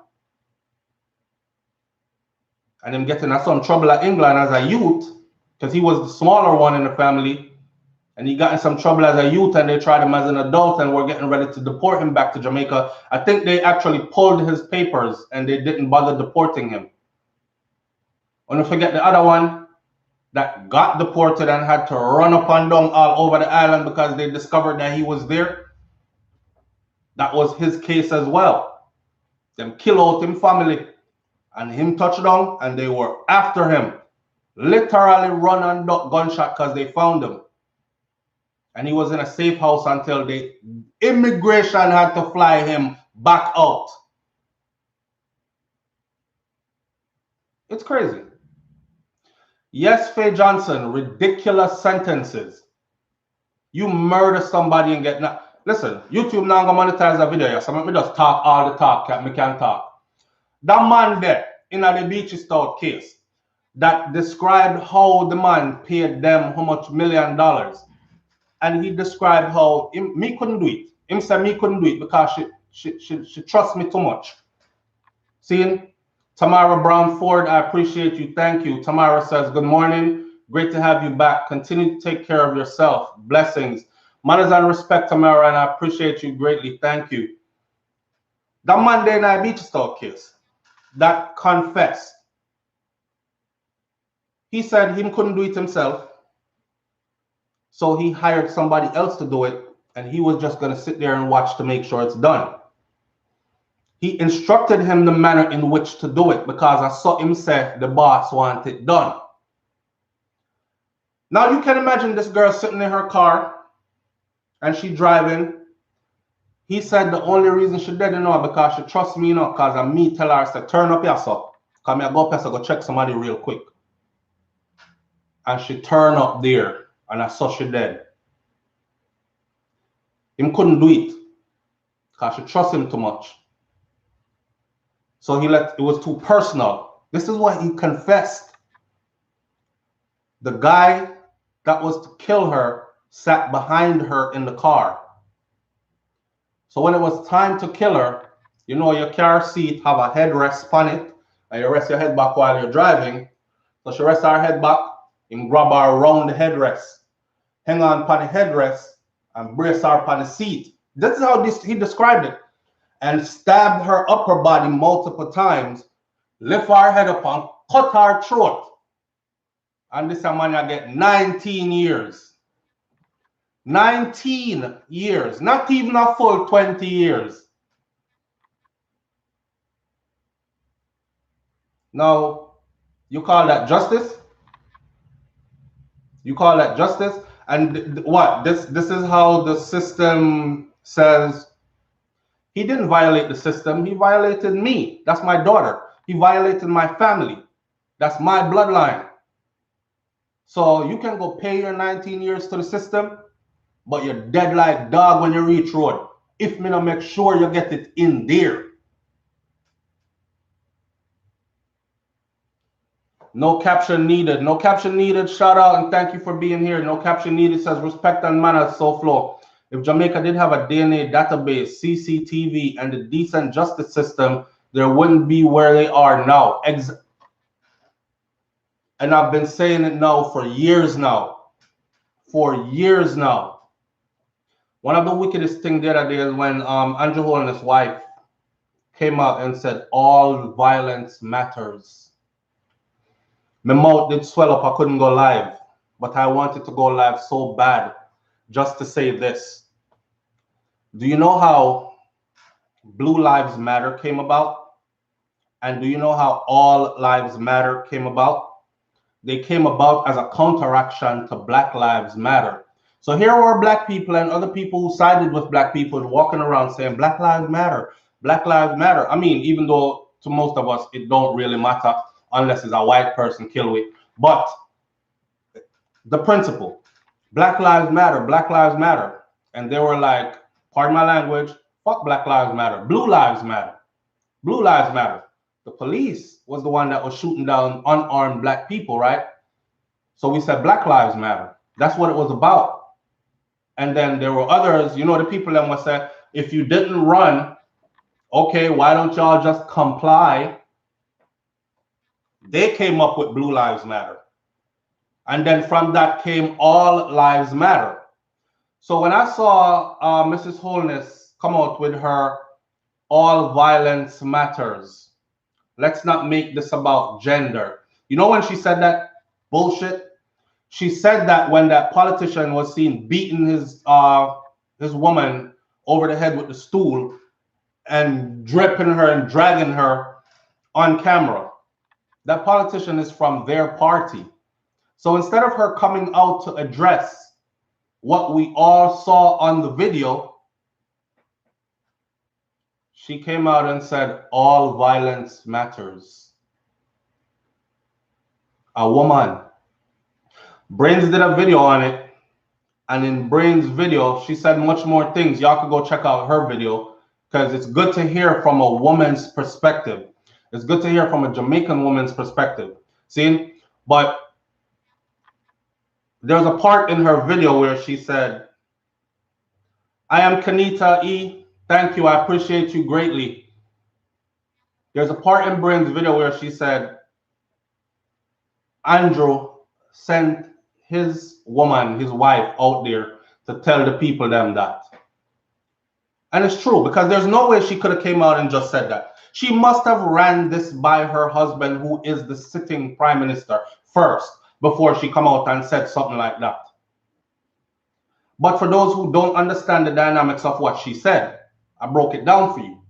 And him getting in some trouble at England as a youth, because he was the smaller one in the family, and he got in some trouble as a youth, and they tried him as an adult, and were getting ready to deport him back to Jamaica. I think they actually pulled his papers, and they didn't bother deporting him. And don't forget the other one that got deported and had to run up and down all over the island because they discovered that he was there. That was his case as well. Them kill out him family. And him touched down, and they were after him. Literally run and duck gunshot because they found him. And he was in a safe house until the immigration had to fly him back out. It's crazy. Yes, Faye Johnson, ridiculous sentences. You murder somebody and get... Listen, YouTube now going to monetize a video, so let me just talk all the talk, me can talk. That man there in the Beachy Stout case that described how the man paid them how much $1 million, and he described how me couldn't do it. Him said me couldn't do it because she trusts me too much. See, Tamara Brown Ford, I appreciate you. Thank you. Tamara says, good morning. Great to have you back. Continue to take care of yourself. Blessings. Manners and respect, Tamara, and I appreciate you greatly. Thank you. That man there in the Beachy Stout case that confessed. He said he couldn't do it himself, so he hired somebody else to do it, and he was just going to sit there and watch to make sure it's done. He instructed him the manner in which to do it because I saw him say the boss wanted it done. Now you can imagine this girl sitting in her car and she driving. He said the only reason she didn't know because she trusts me, because of me tell her to turn up your so come here, go go check somebody real quick. And she turned up there and I saw she dead. Him couldn't do it because she trusts him too much. So it was too personal. This is why he confessed. The guy that was to kill her sat behind her in the car. So when it was time to kill her, you know your car seat have a headrest on it, and you rest your head back while you're driving. So she rests her head back, and grab her around the headrest, hang on upon the headrest, and brace her upon the seat. This is how he described it. And stabbed her upper body multiple times, lift her head up and cut her throat. And this man I get 19 years. 19 years, not even a full 20 years. Now, you call that justice? You call that justice? And what? This is how the system says he didn't violate the system. He violated me. That's my daughter. He violated my family. That's my bloodline. So you can go pay your 19 years to the system, but you're dead like dog when you reach road. If me not make sure you get it in there. No caption needed. No caption needed. Shout out and thank you for being here. No caption needed says respect and manners, SouFlo. If Jamaica did have a DNA database, CCTV, and a decent justice system, there wouldn't be where they are now. And I've been saying it now for years now. For years now. One of the wickedest things the other day is when Andrew Hall and his wife came out and said all violence matters. My mouth did swell up. I couldn't go live, but I wanted to go live so bad just to say this. Do you know how Blue Lives Matter came about? And do you know how All Lives Matter came about? They came about as a counteraction to Black Lives Matter. So here were black people and other people who sided with black people and walking around saying Black Lives Matter, Black Lives Matter. I mean, even though to most of us it don't really matter unless it's a white person kill it. But the principle, Black Lives Matter, Black Lives Matter. And they were like, pardon my language, fuck Black Lives Matter, Blue Lives Matter, Blue Lives Matter. The police was the one that was shooting down unarmed black people, right? So we said Black Lives Matter. That's what it was about. And then there were others, you know, the people that would say, if you didn't run, okay, why don't y'all just comply? They came up with Blue Lives Matter. And then from that came All Lives Matter. So when I saw Mrs. Holness come out with her All Violence Matters, let's not make this about gender. You know when she said that bullshit? She said that when that politician was seen beating his woman over the head with the stool and dripping her and dragging her on camera. That politician is from their party. So instead of her coming out to address what we all saw on the video, she came out and said, all violence matters. A woman. Brains did a video on it. And in Brains' video, she said much more things. Y'all could go check out her video because it's good to hear from a woman's perspective. It's good to hear from a Jamaican woman's perspective. See? But there's a part in her video where she said, I am Kanita E. Thank you. I appreciate you greatly. There's a part in Brains' video where she said, Andrew sent his woman, his wife out there to tell the people them that. And it's true because there's no way she could have came out and just said that. She must have ran this by her husband, who is the sitting prime minister, first before she come out and said something like that. But for those who don't understand the dynamics of what she said, I broke it down for you.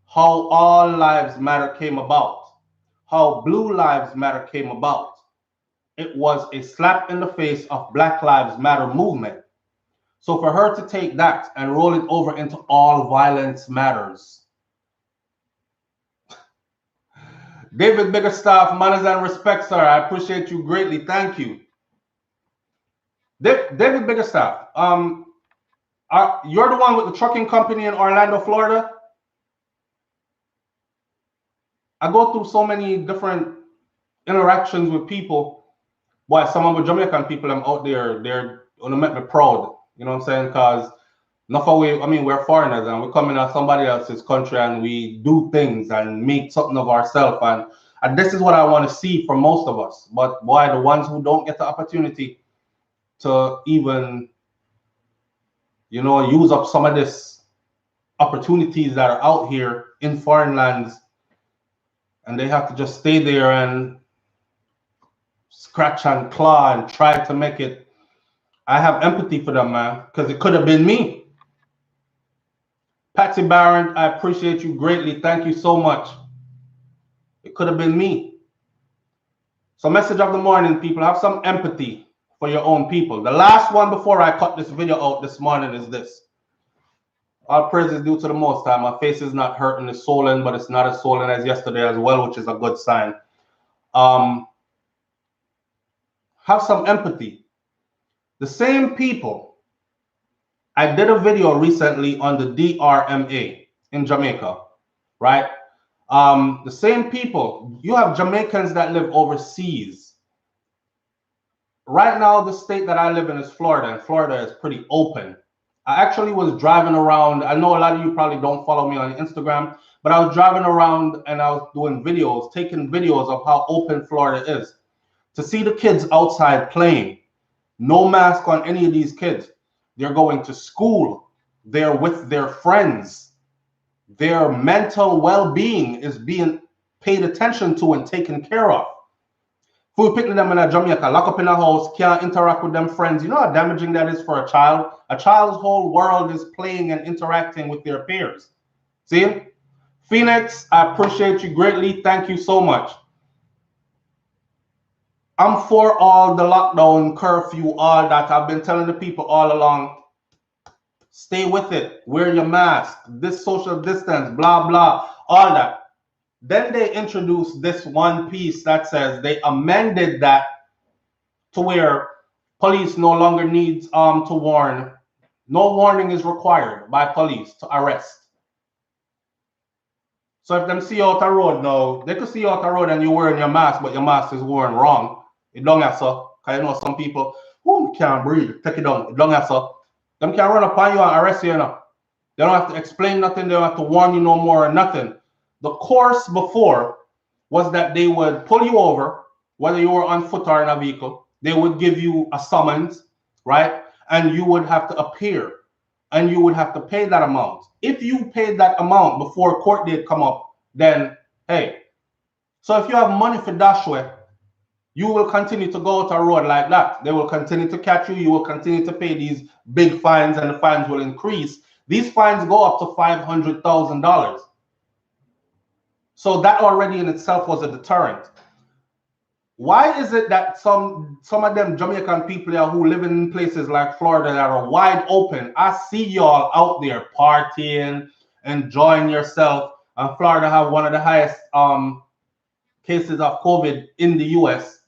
How All Lives Matter came about. How Blue Lives Matter came about. It was a slap in the face of Black Lives Matter movement. So for her to take that and roll it over into All Violence Matters. David Biggerstaff, manners and respect, sir. I appreciate you greatly. Thank you. David Biggerstaff, you're the one with the trucking company in Orlando, Florida? I go through so many different interactions with people. Boy, some of the Jamaican people I'm out there, they're gonna make me proud. You know what I'm saying? Because enough of we, I mean, we're foreigners and we come in as somebody else's country and we do things and make something of ourselves. And this is what I want to see from most of us. But boy, the ones who don't get the opportunity to even, you know, use up some of this opportunities that are out here in foreign lands, and they have to just stay there and scratch and claw and try to make it. I have empathy for them, man, because it could have been me. Patsy Barron, I appreciate you greatly. Thank you so much. It could have been me. So message of the morning, people, have some empathy for your own people. The last one before I cut this video out this morning is this. All praise is due to the Most High. My face is not hurting, it's swollen, but it's not as swollen as yesterday as well, which is a good sign. Have some empathy. The same people, I did a video recently on the DRMA in Jamaica, right? The same people, you have Jamaicans that live overseas. Right now, the state that I live in is Florida, and Florida is pretty open. I actually was driving around. I know a lot of you probably don't follow me on Instagram, but I was driving around and I was doing videos, taking videos of how open Florida is. To see the kids outside playing, no mask on any of these kids. They're going to school. They're with their friends. Their mental well-being is being paid attention to and taken care of. If we pick them in Jamaica, lock up in a house, can't interact with them friends, you know how damaging that is for a child? A child's whole world is playing and interacting with their peers. See? Phoenix, I appreciate you greatly. Thank you so much. I'm for all the lockdown, curfew, all that. I've been telling the people all along, stay with it. Wear your mask, this social distance, blah, blah, all that. Then they introduced this one piece that says they amended that to where police no longer needs to warn. No warning is required by police to arrest. So if them see you out the road now, they could see you out the road and you're wearing your mask, but your mask is worn wrong. It don't have so. Because you know some people who can't breathe, take it down. It don't have so. Them can run upon you and arrest you, you know. They don't have to explain nothing. They don't have to warn you no more or nothing. The course before was that they would pull you over, whether you were on foot or in a vehicle. They would give you a summons, right? And you would have to appear and you would have to pay that amount. If you paid that amount before court date come up, then hey. So if you have money for Dashway, you will continue to go out a road like that. They will continue to catch you. You will continue to pay these big fines and the fines will increase. These fines go up to $500,000. So that already in itself was a deterrent. Why is it that some of them Jamaican people here who live in places like Florida that are wide open, I see y'all out there partying, enjoying yourself, and Florida have one of the highest cases of COVID in the US.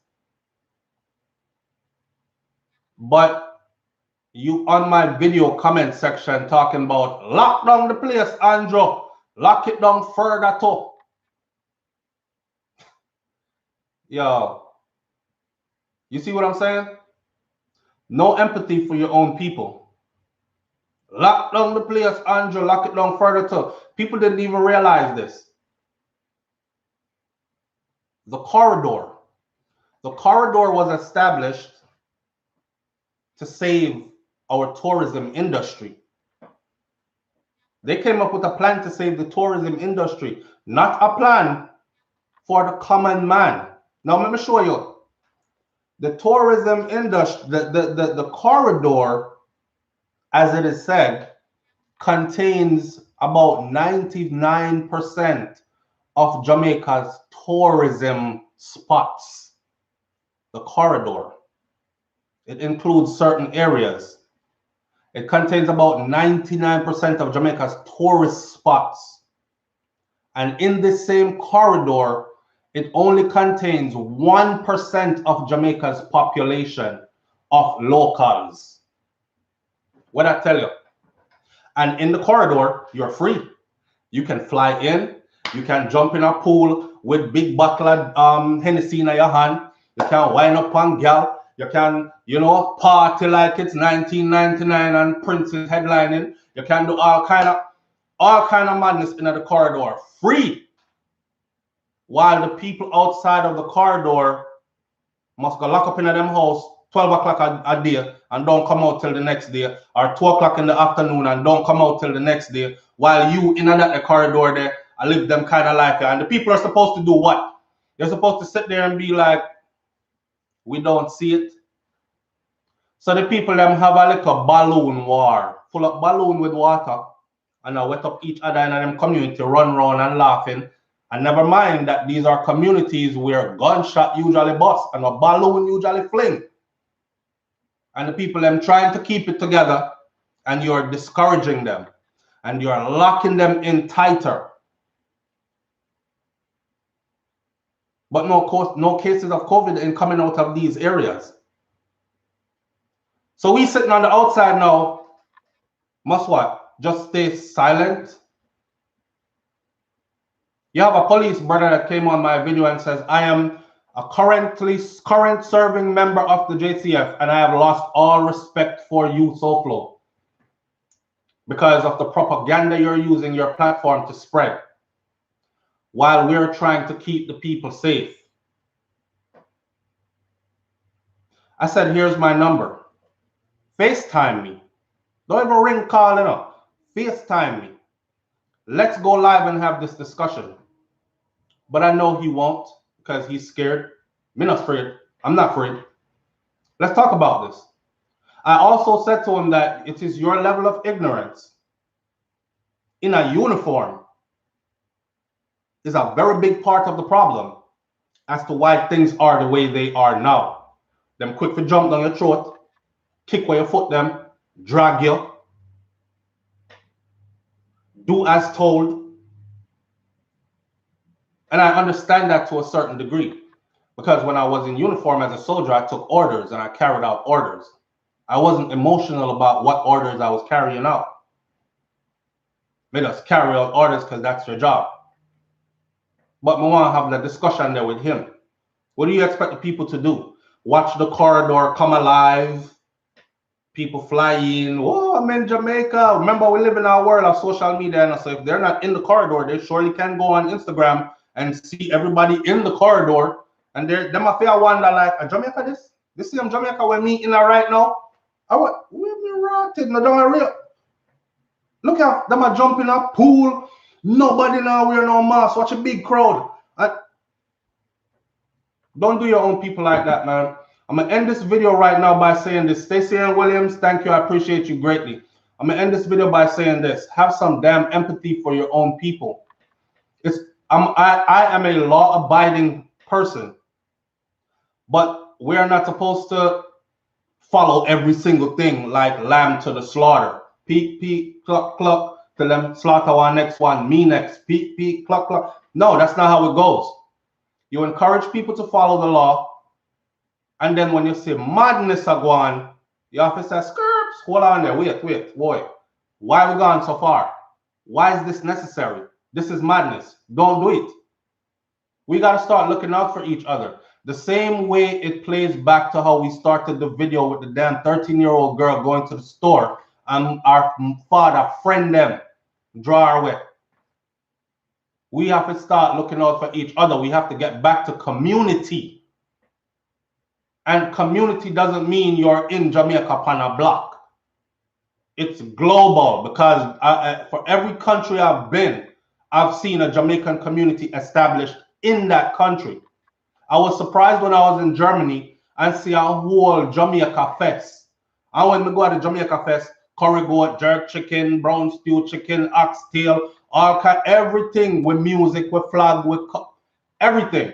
But you on my video comment section talking about lock down the place, Andrew, lock it down further too. Yo, you see what I'm saying? No empathy for your own people. Lock down the place, Andrew, lock it down further too. People didn't even realize this. The corridor was established to save our tourism industry. They came up with a plan to save the tourism industry, not a plan for the common man. Now let me show you. The tourism industry, the corridor, as it is said, contains about 99% of Jamaica's tourism spots. The corridor. It includes certain areas. It contains about 99% of Jamaica's tourist spots. And in this same corridor, it only contains 1% of Jamaica's population of locals. What I tell you? And in the corridor, you're free. You can fly in. You can jump in a pool with big bottle of Hennessy in your hand. You can wind up on gal. You can, you know, party like it's 1999 and Prince is headlining. You can do all kind of madness in the corridor, free. While the people outside of the corridor must go lock up in them house 12 o'clock a day and don't come out till the next day, or 2 o'clock in the afternoon and don't come out till the next day, while you in that corridor there, I live them kind of life. And the people are supposed to do what? They're supposed to sit there and be like, we don't see it. So the people them have a little balloon war, full of balloon with water, and I wet up each other in them community, run around and laughing. And never mind that these are communities where gunshot usually bust and a balloon usually fling. And the people them trying to keep it together, and you're discouraging them and you're locking them in tighter. But no cases of COVID in coming out of these areas. So we sitting on the outside now, must what? Just stay silent. You have a police brother that came on my video and says, I am a current serving member of the JCF, and I have lost all respect for you, SouFlo, because of the propaganda you're using your platform to spread, while we're trying to keep the people safe. I said, here's my number. FaceTime me. Don't even ring calling up. FaceTime me. Let's go live and have this discussion. But I know he won't, because he's scared. Me not afraid. I'm not afraid. Let's talk about this. I also said to him that it is your level of ignorance in a uniform is a very big part of the problem as to why things are the way they are now. Them quick to jump down your throat, kick where your foot them, drag you, do as told. And I understand that to a certain degree, because when I was in uniform as a soldier, I took orders and I carried out orders. I wasn't emotional about what orders I was carrying out. Made us carry out orders because that's your job. But I want to have the discussion there with him. What do you expect the people to do? Watch the corridor come alive? People fly in. Oh, I'm in Jamaica. Remember, we live in our world of social media. And so if they're not in the corridor, they surely can go on Instagram and see everybody in the corridor. And them a fair wonder like, Jamaica this? This is Jamaica we're meeting right now. I went, we're rotted. No, don't worry. Look at them a jump in a pool. Nobody now wear no mask. Watch a big crowd. Don't do your own people like that, man. I'm going to end this video right now by saying this. Stacey Ann Williams, thank you. I appreciate you greatly. I'm going to end this video by saying this. Have some damn empathy for your own people. I am a law-abiding person, but we are not supposed to follow every single thing like lamb to the slaughter. Peek, peek, cluck, cluck, till them slaughter one next one, me next. Peek, peek, cluck, cluck. No, that's not how it goes. You encourage people to follow the law, and then when you see madness are going, you have to say, skirps, hold on there, wait, boy. Why are we gone so far? Why is this necessary? This is madness. Don't do it. We got to start looking out for each other. The same way it plays back to how we started the video with the damn 13-year-old girl going to the store and our father friend them, draw her away. We have to start looking out for each other. We have to get back to community. And community doesn't mean you're in Jamaica upon a block. It's global, because for every country I've been, I've seen a Jamaican community established in that country. I was surprised when I was in Germany and see a whole Jamaica fest. And when we go to Jamaica fest, curry goat, jerk chicken, brown stew chicken, oxtail, all kind, everything with music, with flag, with everything.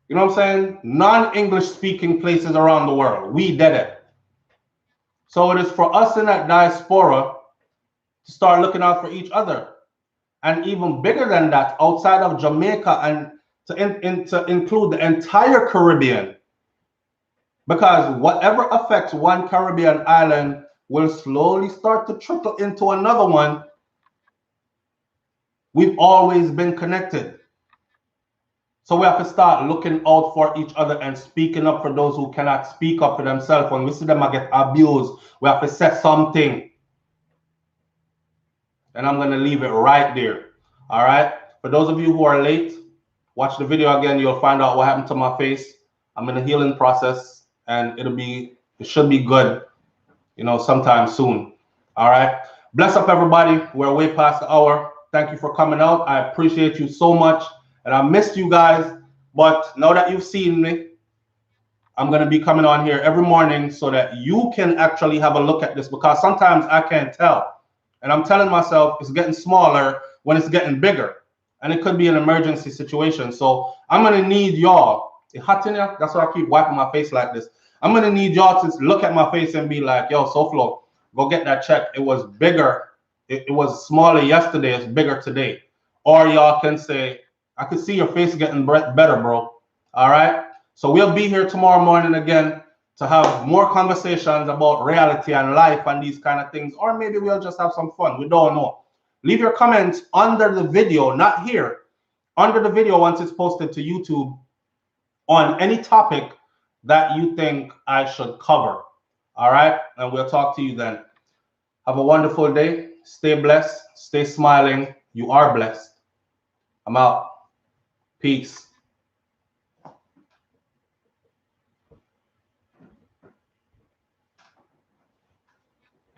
You know what I'm saying? Non-English speaking places around the world. We did it. So it is for us in that diaspora to start looking out for each other. And even bigger than that, outside of Jamaica, and to include the entire Caribbean. Because whatever affects one Caribbean island will slowly start to trickle into another one. We've always been connected. So we have to start looking out for each other and speaking up for those who cannot speak up for themselves. When we see them get abused, we have to say something. And I'm going to leave it right there. All right. For those of you who are late, watch the video again. You'll find out what happened to my face. I'm in a healing process, and it should be good, you know, sometime soon. All right. Bless up, everybody. We're way past the hour. Thank you for coming out. I appreciate you so much. And I missed you guys. But now that you've seen me, I'm going to be coming on here every morning so that you can actually have a look at this, because sometimes I can't tell. And I'm telling myself it's getting smaller when it's getting bigger. And it could be an emergency situation. So I'm going to need y'all. It's hot in here. That's why I keep wiping my face like this. I'm going to need y'all to look at my face and be like, yo, SouFlo, go get that check. It was bigger. It was smaller yesterday. It's bigger today. Or y'all can say, I could see your face getting better, bro. All right. So we'll be here tomorrow morning again to have more conversations about reality and life and these kind of things. Or maybe we'll just have some fun. We don't know. Leave your comments under the video, not here, under the video once it's posted to YouTube, on any topic that you think I should cover. All right. And we'll talk to you then. Have a wonderful day. Stay blessed. Stay smiling. You are blessed. I'm out. Peace.